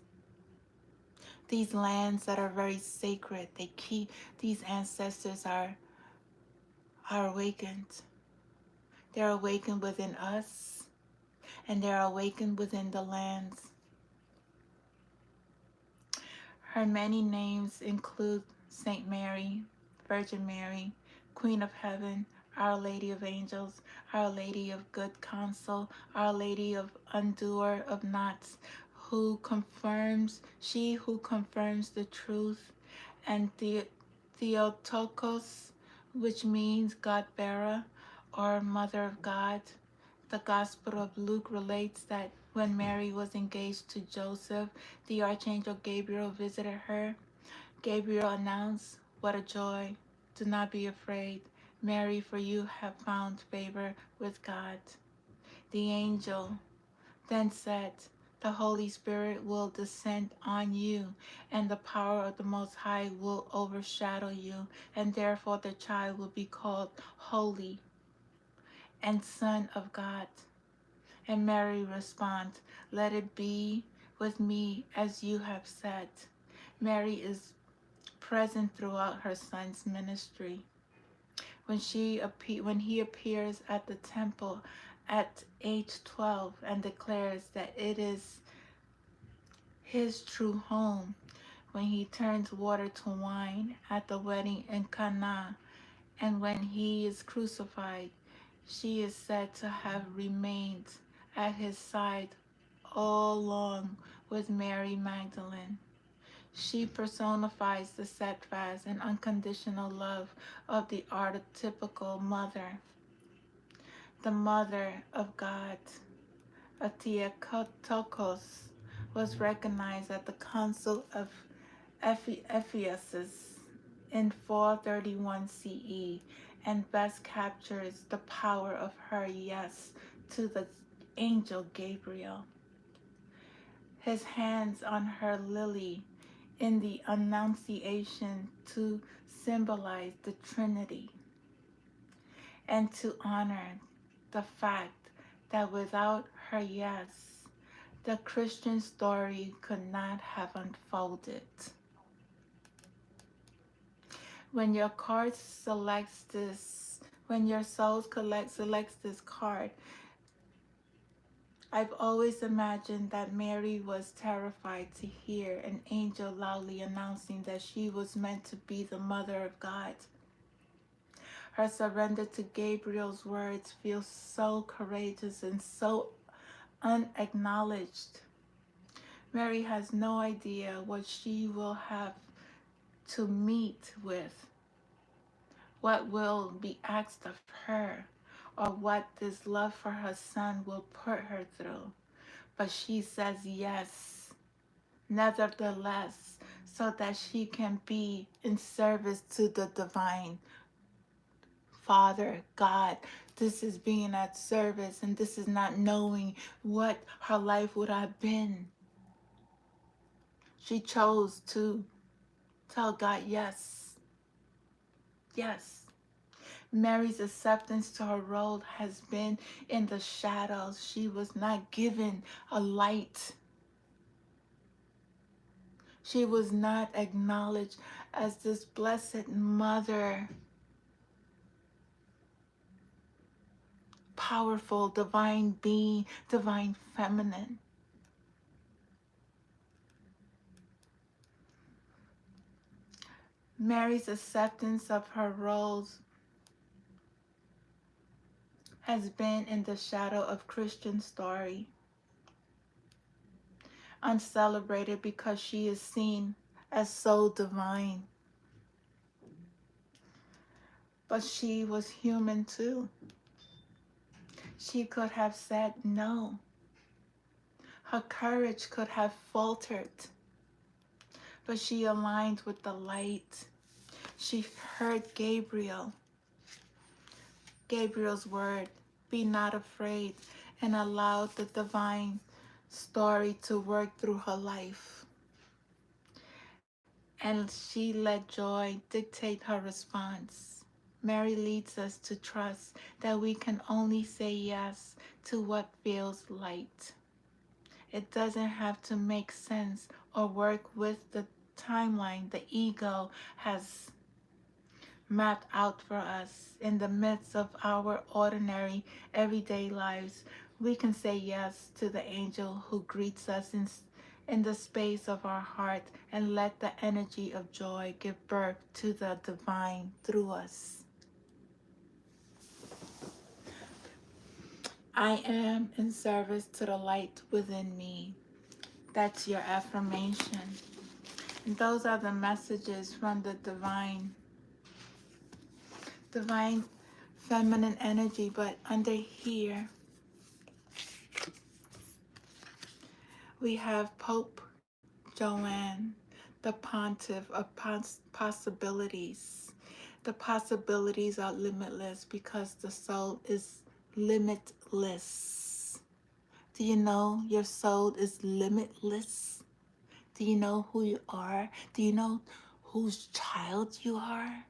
these lands that are very sacred. These ancestors are awakened. They're awakened within us, and they're awakened within the lands. Her many names include Saint Mary, Virgin Mary, Queen of Heaven, Our Lady of Angels, Our Lady of Good Counsel, Our Lady of Undoer of Knots, she who confirms the truth, and Theotokos, which means God bearer or Mother of God. The Gospel of Luke relates that when Mary was engaged to Joseph, the Archangel Gabriel visited her. Gabriel announced, "What a joy! Do not be afraid, Mary, for you have found favor with God." The angel then said, "The Holy Spirit will descend on you, and the power of the Most High will overshadow you, and therefore the child will be called Holy and Son of God." And Mary responds, "Let it be with me as you have said." Mary is present throughout her son's ministry. When he appears at the temple at age 12 and declares that it is his true home, when he turns water to wine at the wedding in Cana, and when he is crucified, she is said to have remained at his side all along with Mary Magdalene. She personifies the steadfast and unconditional love of the archetypical mother, the mother of God. Theotokos was recognized at the Council of Ephesus in 431 CE and best captures the power of her yes to the angel Gabriel. His hands on her lily in the Annunciation to symbolize the Trinity and to honor the fact that without her yes, the Christian story could not have unfolded. When your card selects this, when your soul selects this card, I've always imagined that Mary was terrified to hear an angel loudly announcing that she was meant to be the mother of God. Her surrender to Gabriel's words feels so courageous and so unacknowledged. Mary has no idea what she will have to meet with, what will be asked of her, or what this love for her son will put her through. But she says yes, nevertheless, so that she can be in service to the divine Father, God. This is being at service, and this is not knowing what her life would have been. She chose to tell God yes, yes. Mary's acceptance to her role has been in the shadows. She was not given a light. She was not acknowledged as this blessed mother, powerful, divine being, divine feminine. Mary's acceptance of her roles has been in the shadow of Christian story, uncelebrated because she is seen as so divine. But she was human too. She could have said no. Her courage could have faltered, but she aligned with the light. She heard Gabriel's word, "Be not afraid," and allowed the divine story to work through her life. And she let joy dictate her response. Mary leads us to trust that we can only say yes to what feels light. It doesn't have to make sense or work with the timeline the ego has mapped out for us. In the midst of our ordinary, everyday lives, we can say yes to the angel who greets us in the space of our heart and let the energy of joy give birth to the divine through us. I am in service to the light within me. That's your affirmation. And those are the messages from the divine feminine energy. But under here, we have Pope Joanne, the pontiff of possibilities. The possibilities are limitless because the soul is limitless. Do you know your soul is limitless? Do you know who you are? Do you know whose child you are?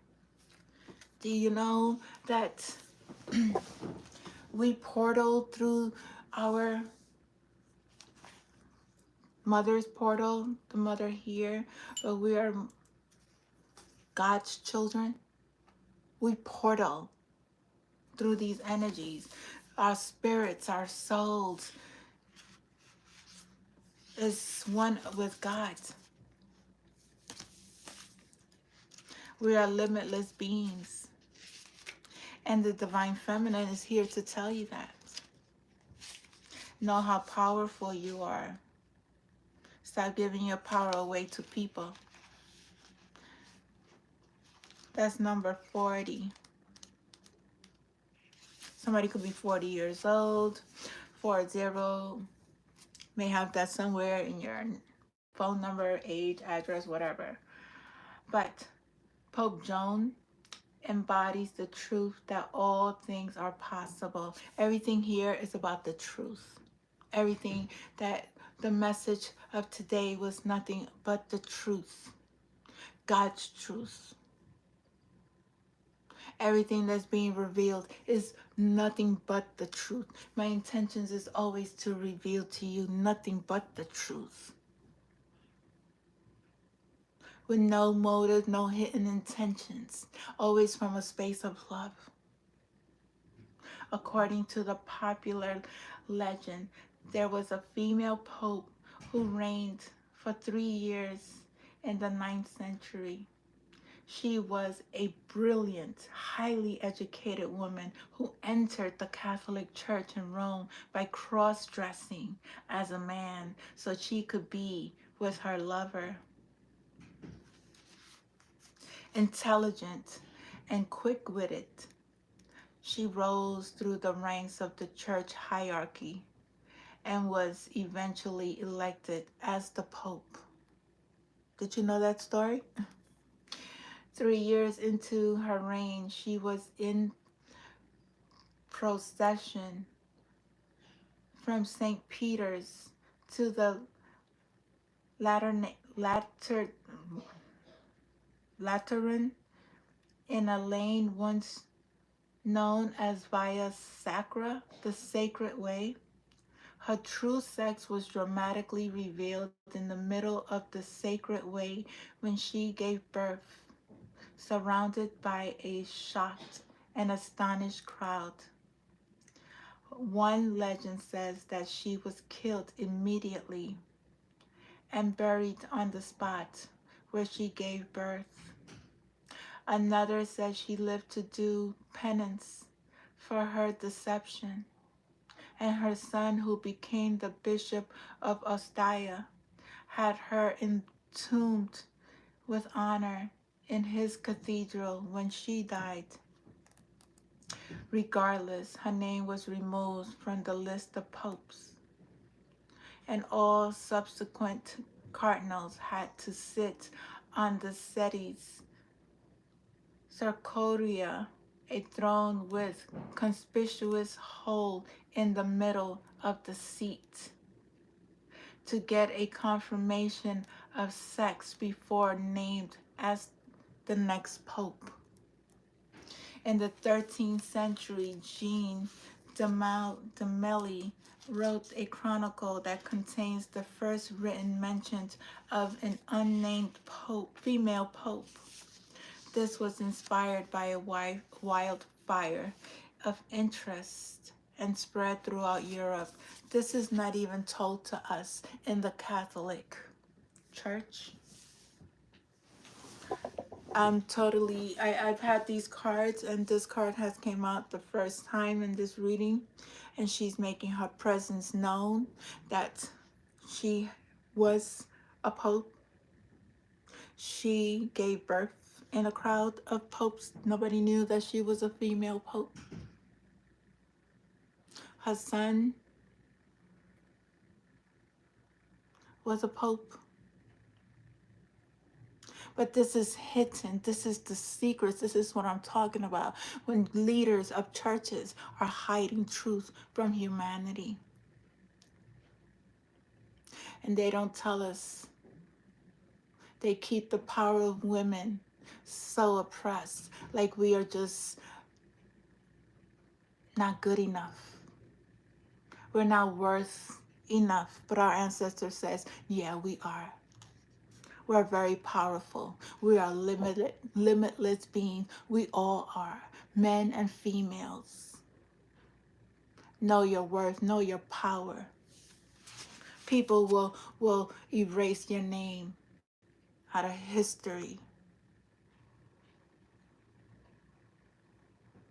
Do you know that we portal through our mother's portal, the mother here, but we are God's children? We portal through these energies. Our spirits, our souls is one with God. We are limitless beings. And the divine feminine is here to tell you that. Know how powerful you are. Stop giving your power away to people. That's number 40. Somebody could be 40 years old, 40, may have that somewhere in your phone number, age, address, whatever. But Pope Joan embodies the truth that all things are possible. Everything here is about the truth. Everything that the message of today was nothing but the truth, God's truth. Everything that's being revealed is nothing but the truth. My intentions is always to reveal to you nothing but the truth. With no motive, no hidden intentions. Always from a space of love. According to the popular legend, there was a female pope who reigned for 3 years in the 9th century. She was a brilliant, highly educated woman who entered the Catholic Church in Rome by cross-dressing as a man so she could be with her lover. Intelligent and quick-witted, she rose through the ranks of the church hierarchy and was eventually elected as the Pope. Did you know that story? 3 years into her reign, she was in procession from St. Peter's to the Lateran in a lane once known as Via Sacra, the Sacred Way. Her true sex was dramatically revealed in the middle of the Sacred Way when she gave birth, surrounded by a shocked and astonished crowd. One legend says that she was killed immediately and buried on the spot where she gave birth. Another says she lived to do penance for her deception, and her son, who became the Bishop of Ostia, had her entombed with honor in his cathedral when she died. Regardless, her name was removed from the list of popes, and all subsequent cardinals had to sit on the settees Cercoria, a throne with conspicuous hole in the middle of the seat, to get a confirmation of sex before named as the next pope. In the 13th century, Jean Gemelli wrote a chronicle that contains the first written mention of an unnamed pope, female pope. This was inspired by a wildfire of interest and spread throughout Europe. This is not even told to us in the Catholic Church. I've had these cards, and this card has came out the first time in this reading, and she's making her presence known that she was a pope. She gave birth in a crowd of popes. Nobody knew that she was a female pope. Her son was a pope. But this is hidden. This is the secrets. This is what I'm talking about. When leaders of churches are hiding truth from humanity and they don't tell us, they keep the power of women so oppressed, like we are just not good enough. We're not worth enough. But our ancestor says, yeah, we are. We're very powerful. We are limitless beings. We all are, men and females. Know your worth, know your power. People will erase your name out of history.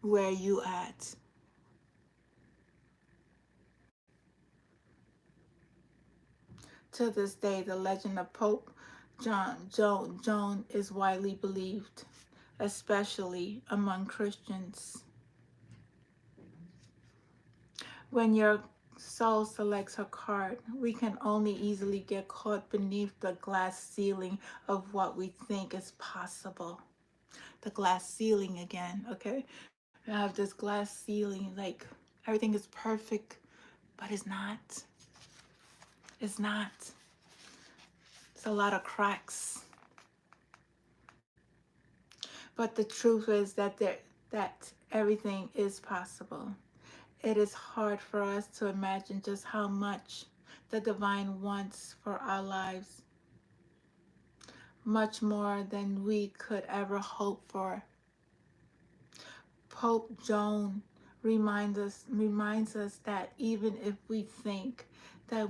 Where you at? To this day, the legend of Pope Joan is widely believed, especially among Christians. When your soul selects her card, we can only easily get caught beneath the glass ceiling of what we think is possible. The glass ceiling again, okay? I have this glass ceiling, like everything is perfect, but it's not. It's not. It's a lot of cracks. But the truth is that everything is possible. It is hard for us to imagine just how much the divine wants for our lives, much more than we could ever hope for. Pope Joan reminds us that even if we think that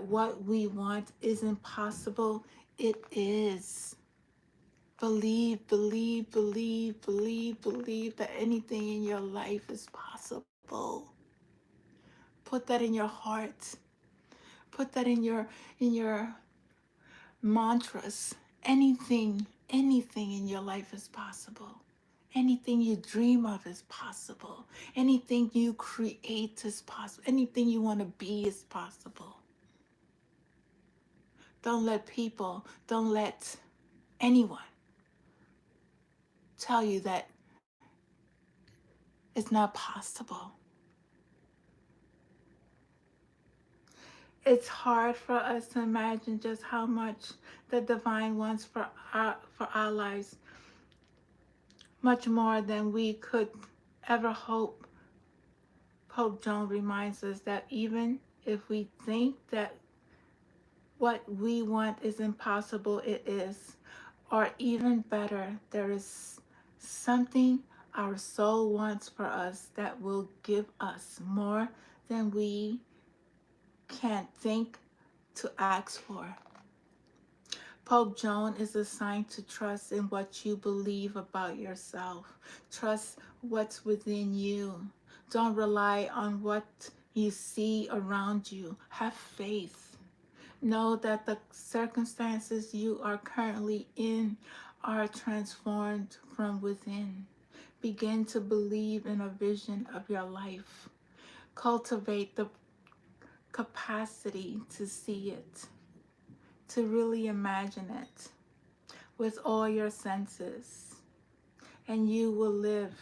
what we want isn't possible, it is. Believe that anything in your life is possible. Put that in your heart. Put that in your mantras. Anything in your life is possible. Anything you dream of is possible. Anything you create is possible. Anything you want to be is possible. Don't let anyone tell you that it's not possible. It's hard for us to imagine just how much the divine wants for our lives, much more than we could ever hope. Pope Joan reminds us that even if we think that what we want is impossible, it is. Or even better, there is something our soul wants for us that will give us more than we can think to ask for. Pope Joan is assigned to trust in what you believe about yourself. Trust what's within you. Don't rely on what you see around you. Have faith. Know that the circumstances you are currently in are transformed from within. Begin to believe in a vision of your life. Cultivate the capacity to see it, to really imagine it with all your senses, and you will live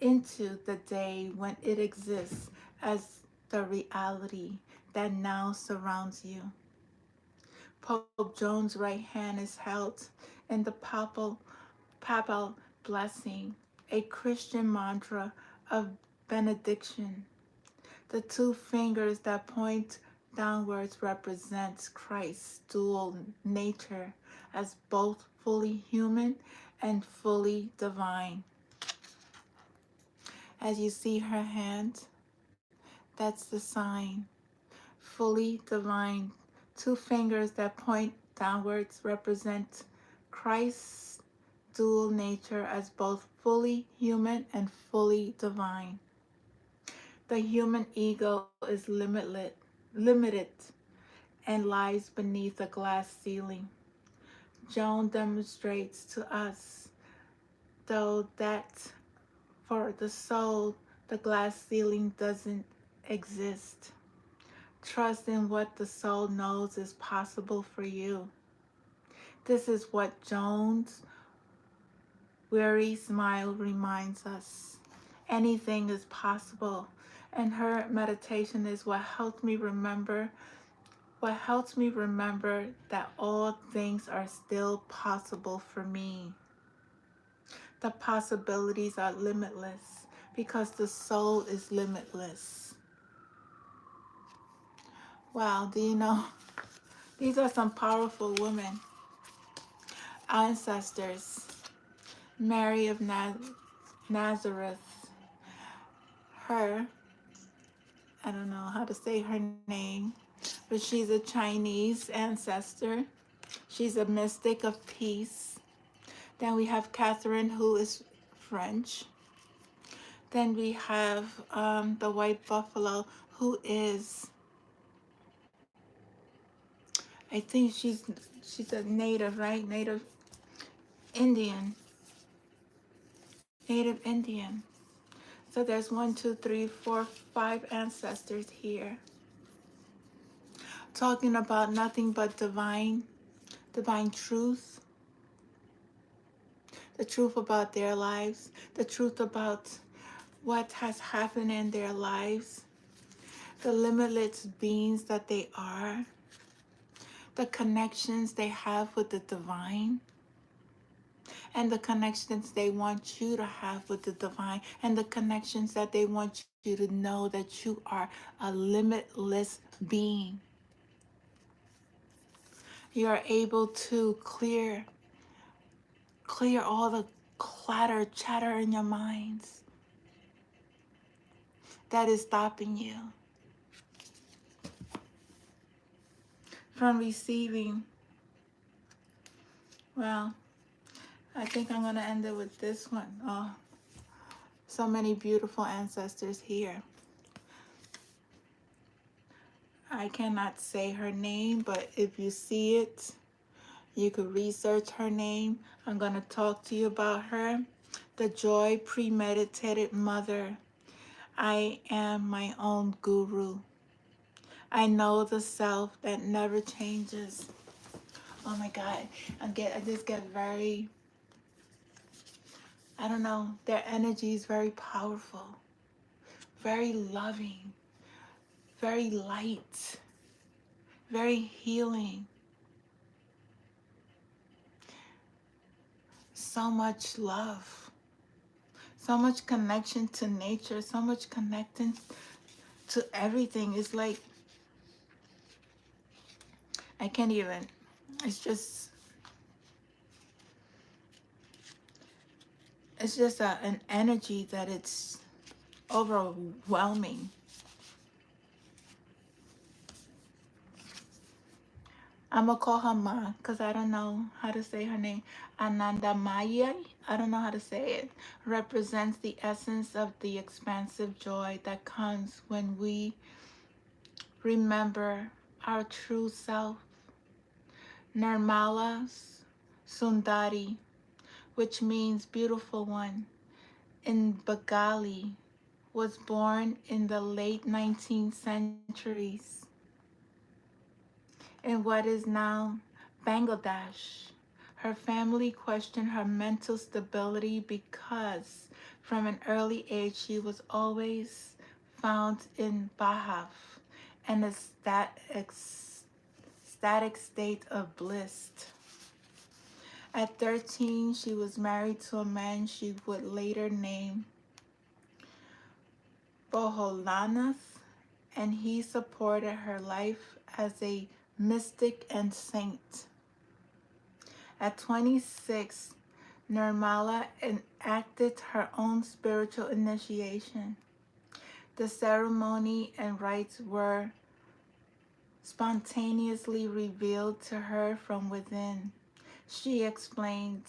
into the day when it exists as the reality that now surrounds you. Pope Joan's right hand is held in the papal blessing, a Christian mantra of benediction. The two fingers that point downwards represents Christ's dual nature as both fully human and fully divine. As you see her hand, that's the sign. Fully divine. Two fingers that point downwards represent Christ's dual nature as both fully human and fully divine. The human ego is limited and lies beneath a glass ceiling. Joan demonstrates to us, though, that for the soul, the glass ceiling doesn't exist. Trust in what the soul knows is possible for you. This is what Joan's weary smile reminds us. Anything is possible. And her meditation is what helps me remember that all things are still possible for me. The possibilities are limitless because the soul is limitless. Wow, do you know? These are some powerful women, ancestors. Mary of Nazareth, her, I don't know how to say her name, but she's a Chinese ancestor. She's a mystic of peace. Then we have Catherine, who is French. Then we have the white buffalo, who is, I think she's a native, right? Indian, Native Indian. So there's 1, 2, 3, 4, 5 ancestors here, talking about nothing but divine truth, the truth about their lives, the truth about what has happened in their lives, the limitless beings that they are, the connections they have with the divine, and the connections they want you to have with the divine, and the connections that they want you to know that you are a limitless being. You are able to clear all the clatter, chatter in your minds that is stopping you from receiving. Well, I think I'm going to end it with this one. Oh, so many beautiful ancestors here. I cannot say her name, but if you see it, you could research her name. I'm going to talk to you about her. The Joy Premeditated Mother. I am my own guru. I know the self that never changes. Oh my God. I just get very, I don't know, their energy is very powerful, very loving, very light, very healing. So much love, so much connection to nature, so much connecting to everything. It's like, I can't even, it's just, an energy that it's overwhelming. I'm gonna call her Ma because I don't know how to say her name. Anandamaya, I don't know how to say it, represents the essence of the expansive joy that comes when we remember our true self. Nirmala Sundari, which means beautiful one, in Bengali, was born in the late 19th centuries in what is now Bangladesh. Her family questioned her mental stability because from an early age she was always found in Bhav, an ecstatic state of bliss. At 13, she was married to a man she would later name Boholanath, and he supported her life as a mystic and saint. At 26, Nirmala enacted her own spiritual initiation. The ceremony and rites were spontaneously revealed to her from within. She explained,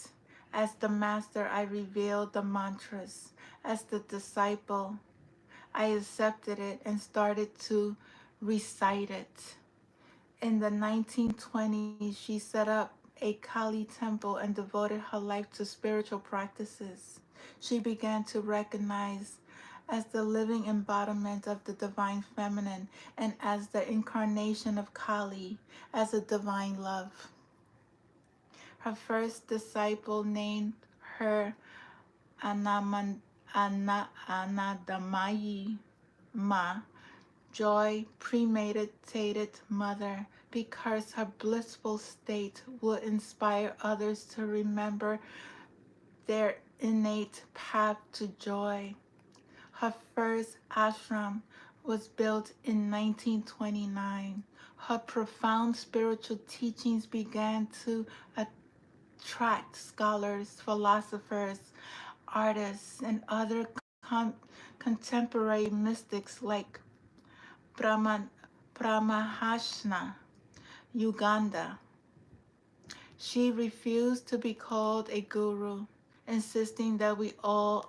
as the master, I revealed the mantras. As the disciple, I accepted it and started to recite it. In the 1920s, she set up a Kali temple and devoted her life to spiritual practices. She began to recognize as the living embodiment of the divine feminine and as the incarnation of Kali, as a divine love. Her first disciple named her Anadamayi Ma, joy premeditated mother, because her blissful state would inspire others to remember their innate path to joy. Her first ashram was built in 1929. Her profound spiritual teachings began to attract scholars, philosophers, artists, and other contemporary mystics like Brahma, Brahmahashna, Uganda. She refused to be called a guru, insisting that we are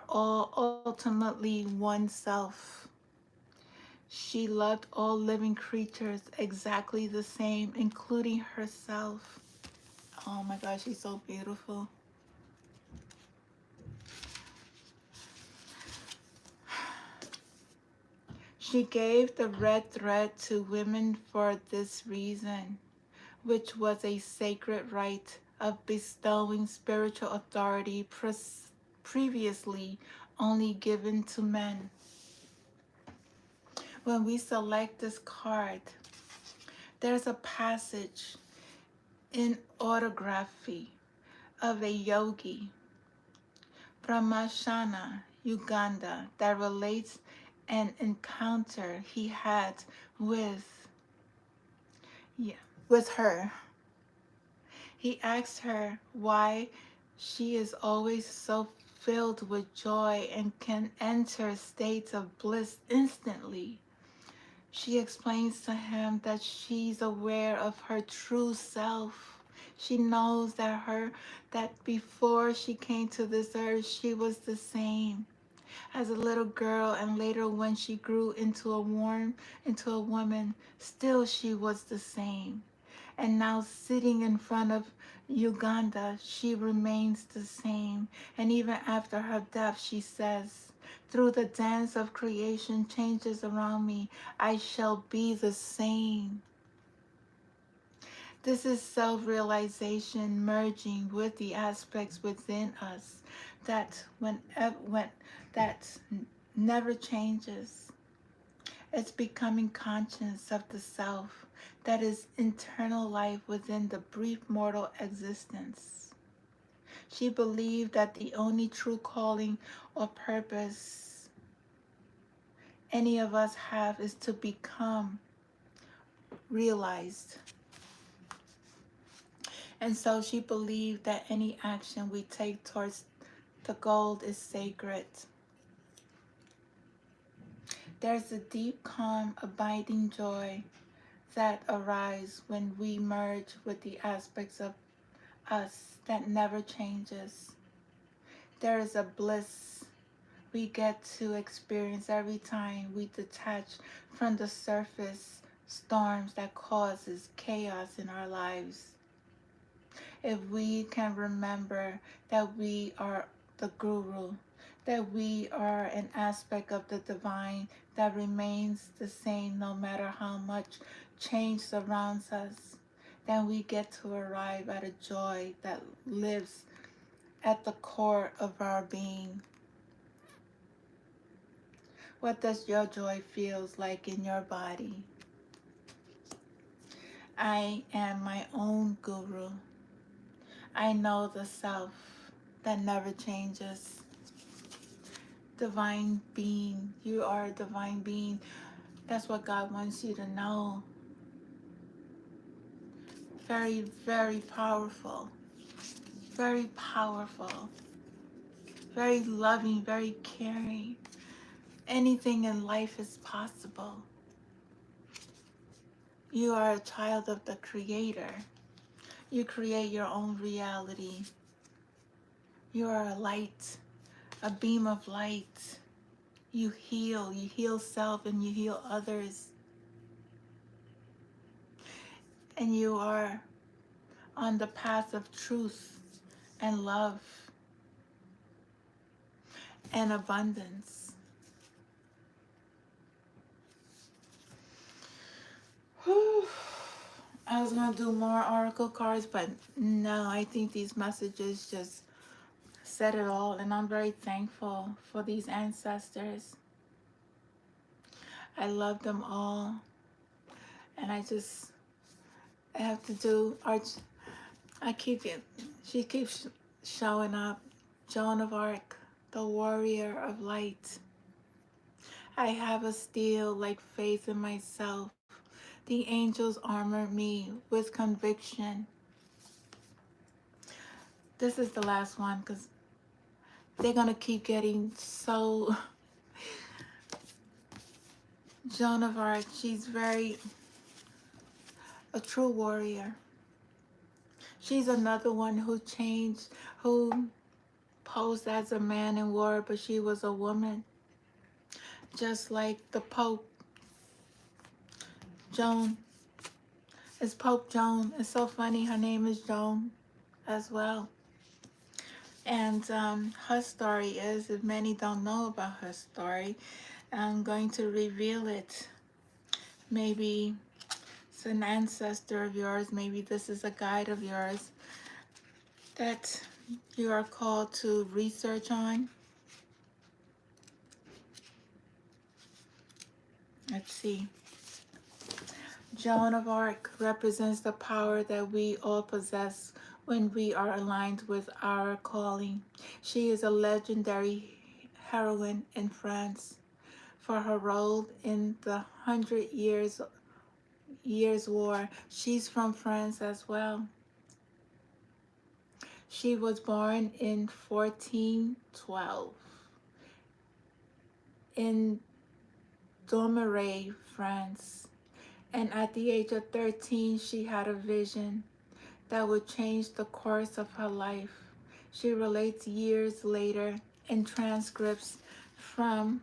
all ultimately one self. She loved all living creatures exactly the same, including herself. Oh my gosh, she's so beautiful. She gave the red thread to women for this reason, which was a sacred right of bestowing spiritual authority previously only given to men. When we select this card, there's a passage in autography of a yogi from Mashana, Uganda, that relates an encounter he had with yeah, with her. He asked her why she is always so filled with joy and can enter states of bliss instantly. She explains to him that she's aware of her true self. She knows that before she came to this earth, she was the same as a little girl, and later when she grew into a woman, still she was the same. And now sitting in front of Uganda, she remains the same. And even after her death, she says, through the dance of creation changes around me, I shall be the same. This is self-realization merging with the aspects within us that that never changes. It's becoming conscious of the self that is internal life within the brief mortal existence. She believed that the only true calling or purpose any of us have is to become realized. And so she believed that any action we take towards the goal is sacred. There's a deep, calm, abiding joy that arises when we merge with the aspects of us that never changes. There is a bliss we get to experience every time we detach from the surface storms that causes chaos in our lives. If we can remember that we are the guru, that we are an aspect of the divine that remains the same no matter how much change surrounds us, then we get to arrive at a joy that lives at the core of our being. What does your joy feels like in your body? I am my own guru. I know the self that never changes. Divine being, you are a divine being. That's what God wants you to know. Very, very powerful. Very powerful. Very loving, very caring. Anything in life is possible. You are a child of the Creator. You create your own reality. You are a light, a beam of light. You heal self and you heal others, and you are on the path of truth and love and abundance. Whew. I was going to do more oracle cards, but no, I think these messages just said it all, and I'm very thankful for these ancestors. I love them all, and I have to do arch. I keep it. She keeps showing up. Joan of Arc, the warrior of light. I have a steel like faith in myself. The angels armor me with conviction. This is the last one because they're gonna keep getting so. Joan of Arc, she's very a true warrior. She's another one who changed, who posed as a man in war, but she was a woman. Just like the Pope, Joan. It's Pope Joan. It's so funny. Her name is Joan as well. And her story is, if many don't know about her story, I'm going to reveal it. Maybe it's an ancestor of yours. Maybe this is a guide of yours that you are called to research on. Let's see. Joan of Arc represents the power that we all possess when we are aligned with our calling. She is a legendary heroine in France for her role in the Hundred Years' War. She's from France as well. She was born in 1412 in Moreau, France. And at the age of 13, she had a vision that would change the course of her life. She relates years later in transcripts from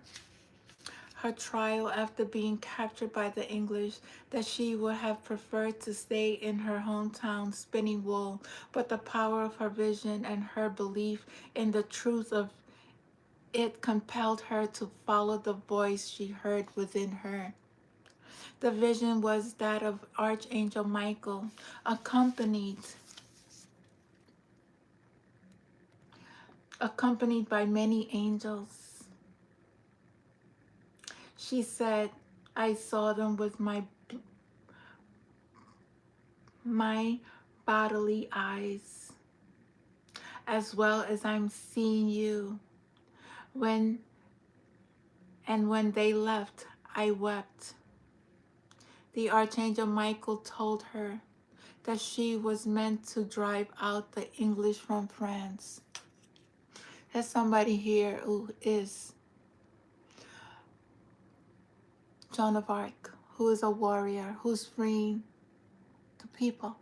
her trial after being captured by the English that she would have preferred to stay in her hometown spinning wool, but the power of her vision and her belief in the truth of it compelled her to follow the voice she heard within her. The vision was that of Archangel Michael, accompanied accompanied by many angels. She said, I saw them with my bodily eyes, as well as I'm seeing you. When when they left, I wept. The Archangel Michael told her that she was meant to drive out the English from France. There's somebody here who is Joan of Arc, who is a warrior, who's freeing the people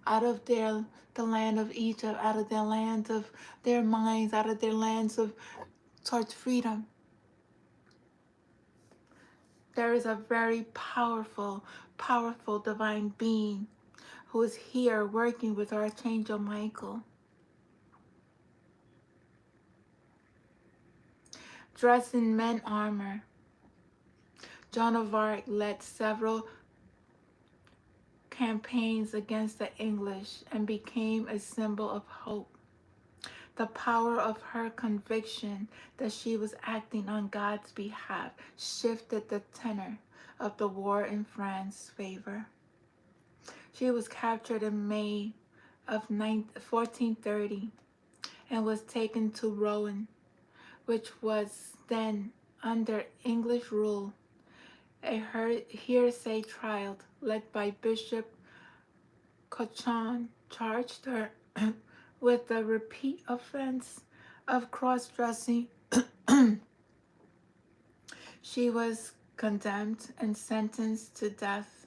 out of the land of Egypt, out of their land of their minds, out of their lands of towards freedom. There is a very powerful, powerful divine being who is here working with Archangel Michael. Dressed in men armor, Joan of Arc led several campaigns against the English and became a symbol of hope. The power of her conviction that she was acting on God's behalf shifted the tenor of the war in France's favor. She was captured in May of 1430 and was taken to Rouen, which was then under English rule. A hearsay trial led by Bishop Cochon charged her with the repeat offense of cross-dressing. She was condemned and sentenced to death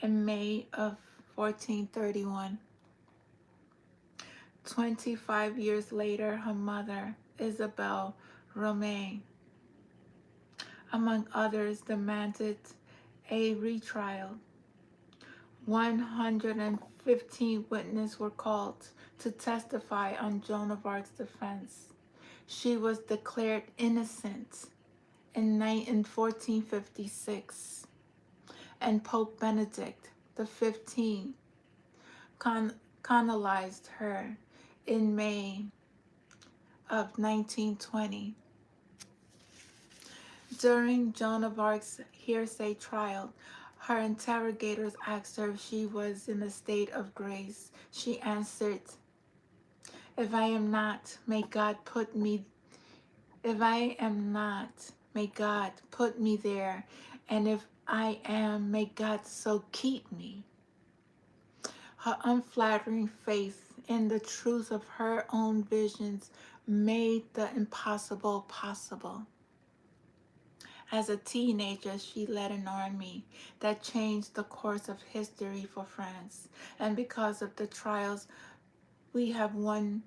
in May of 1431. 25 years later, her mother, Isabel Romain, among others, demanded a retrial. 115 witnesses were called to testify on Joan of Arc's defense. She was declared innocent in 1456, and Pope Benedict XV canonized her in May of 1920. During Joan of Arc's hearsay trial, her interrogators asked her if she was in a state of grace. She answered, "If I am not, may God put me if I am not, may God put me there, and if I am, may God so keep me." Her unflattering faith in the truth of her own visions made the impossible possible. As a teenager, she led an army that changed the course of history for France. And because of the trials, we have won.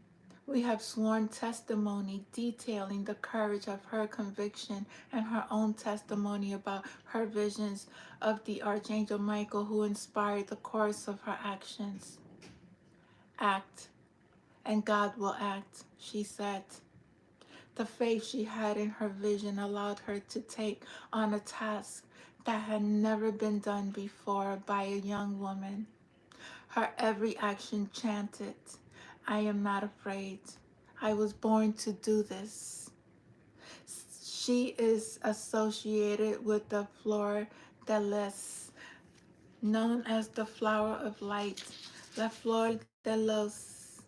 We have sworn testimony detailing the courage of her conviction and her own testimony about her visions of the Archangel Michael, who inspired the course of her actions. Act, and God will act, she said. The faith she had in her vision allowed her to take on a task that had never been done before by a young woman. Her every action chanted, "I am not afraid. I was born to do this." She is associated with the fleur de lis, known as the flower of light, la flor de los.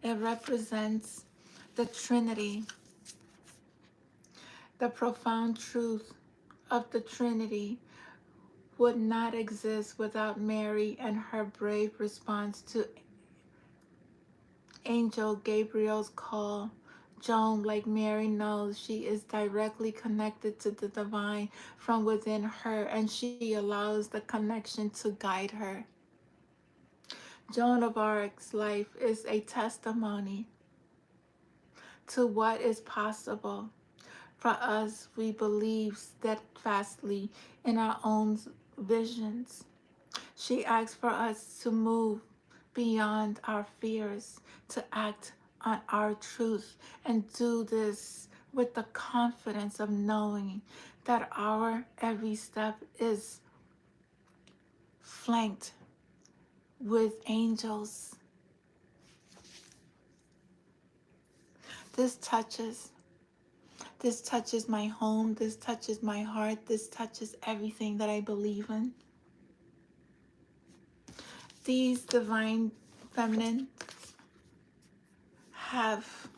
It represents the Trinity, the profound truth of the Trinity would not exist without Mary and her brave response to Angel Gabriel's call. Joan, like Mary, knows she is directly connected to the divine from within her, and she allows the connection to guide her. Joan of Arc's life is a testimony to what is possible. For us, we believe steadfastly in our own visions. She asks for us to move beyond our fears, to act on our truth, and do this with the confidence of knowing that our every step is flanked with angels. This touches. This touches my home. This touches my heart. This touches everything that I believe in. These divine feminine have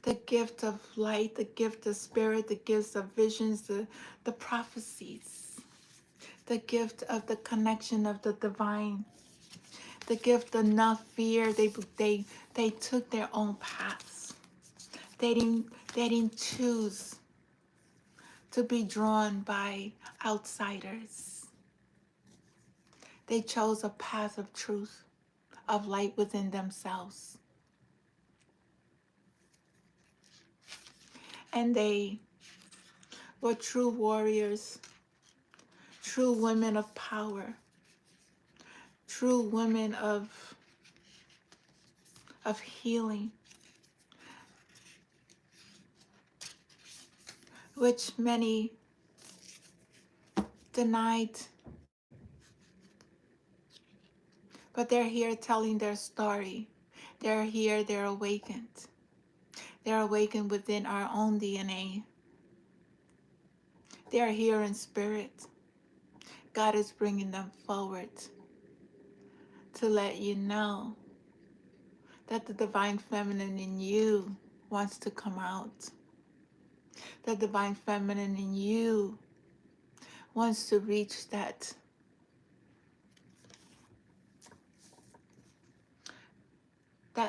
the gift of light, the gift of spirit, the gifts of visions, the prophecies, the gift of the connection of the divine, the gift of not fear. They took their own paths. They didn't choose to be drawn by outsiders. They chose a path of truth, of light within themselves. And they were true warriors, true women of power, true women of healing, which many denied, but they're here telling their story. They're here, they're awakened. They're awakened within our own DNA. They're here in spirit. God is bringing them forward to let you know that the divine feminine in you wants to come out. The divine feminine in you wants to reach that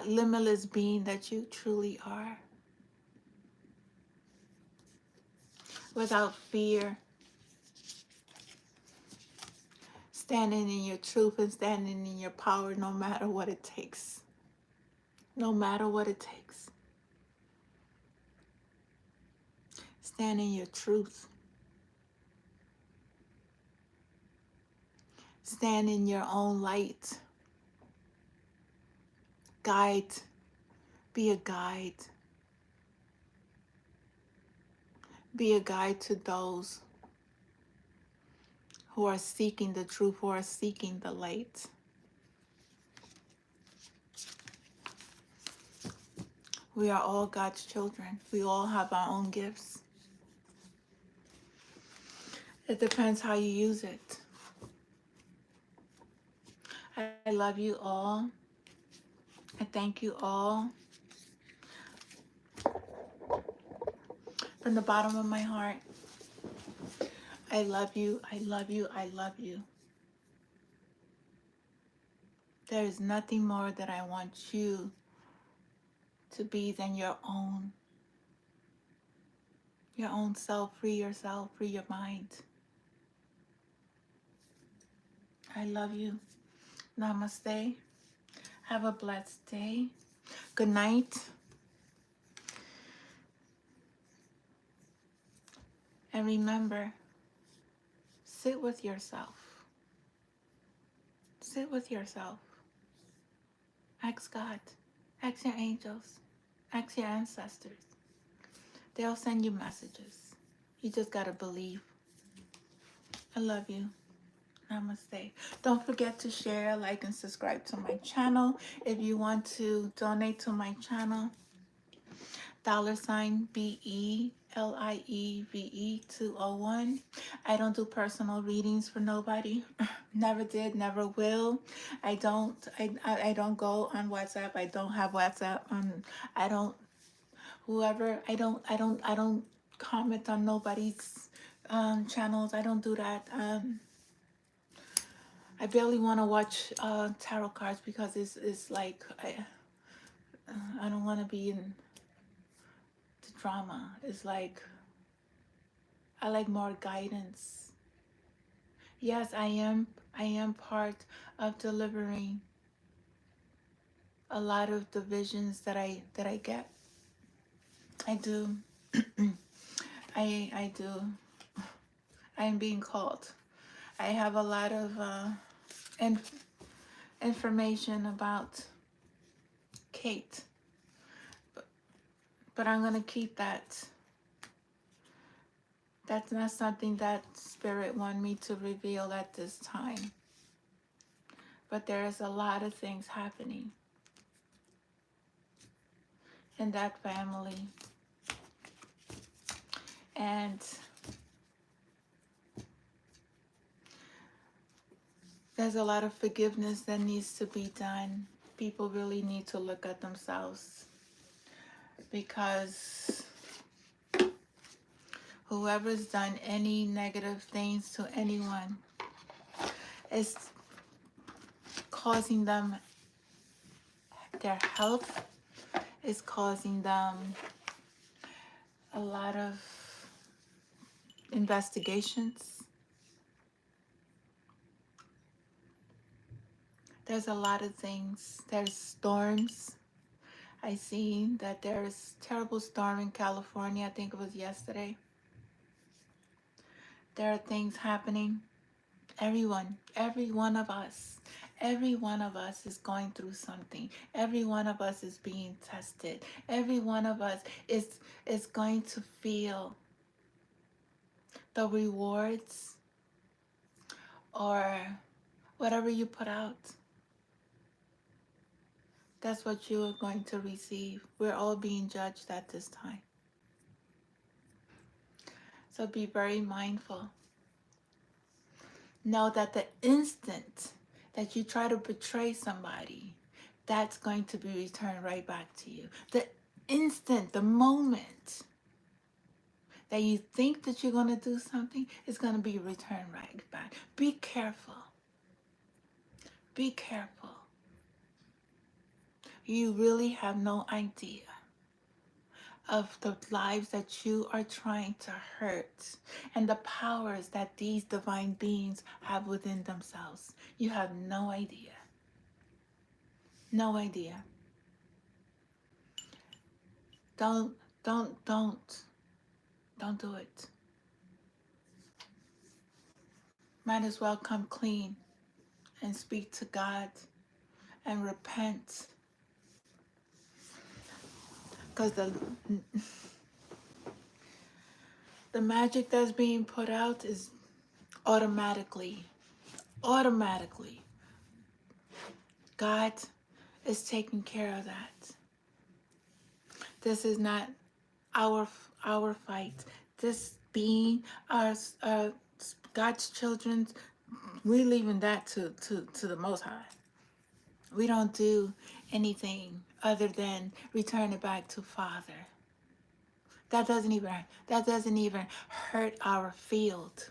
limitless being that you truly are, without fear, standing in your truth and standing in your power, no matter what it takes. No matter what it takes. Stand in your truth. Stand in your own light. Guide. Be a guide. Be a guide to those who are seeking the truth, who are seeking the light. We are all God's children. We all have our own gifts. It depends how you use it. I love you all. I thank you all from the bottom of my heart. I love you. I love you. I love you. There is nothing more that I want you to be than your own self. Free yourself, free your mind. I love you. Namaste. Have a blessed day. Good night. And remember, sit with yourself. Sit with yourself. Ask God. Ask your angels. Ask your ancestors. They'll send you messages. You just got to believe. I love you. Namaste. Don't forget to share, like, and subscribe to my channel. If you want to donate to my channel, $BELIEVE 201. I don't do personal readings for nobody. Never did, never will. I don't go on WhatsApp. I don't have WhatsApp. I don't I don't comment on nobody's channels. I don't do that. I barely want to watch tarot cards because it's like I don't want to be in the drama. It's like I like more guidance. Yes, I am part of delivering a lot of the visions that I get. I do. I do. I am being called. I have a lot of information about Kate, but I'm gonna keep that. That's not something that Spirit wanted me to reveal at this time. But there is a lot of things happening in that family. And there's a lot of forgiveness that needs to be done. People really need to look at themselves because whoever's done any negative things to anyone is causing them their health, is causing them a lot of investigations. There's a lot of things. There's storms. I seen that there's terrible storm in California. I think it was yesterday. There are things happening. Every one of us is going through something. Every one of us is being tested. Every one of us is going to feel the rewards or whatever you put out. That's what you are going to receive. We're all being judged at this time. So be very mindful. Know that the instant that you try to betray somebody, that's going to be returned right back to you. The instant, the moment that you think that you're going to do something, it's going to be returned right back. Be careful. Be careful. You really have no idea of the lives that you are trying to hurt and the powers that these divine beings have within themselves. You have no idea. No idea. Don't Don't do it. Might as well come clean and speak to God and repent. Because the magic that's being put out is automatically. God is taking care of that. This is not our fight. This being our God's children, we leaving that to the Most High. We don't do anything other than return it back to Father. That doesn't even hurt our field,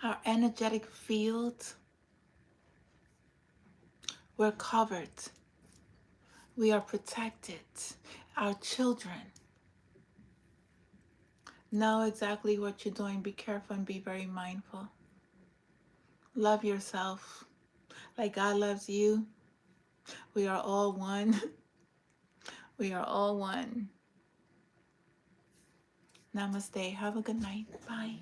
our energetic field. We're covered. We are protected. Our children know exactly what you're doing. Be careful and be very mindful. Love yourself like God loves you. We are all one. We are all one. Namaste. Have a good night. Bye.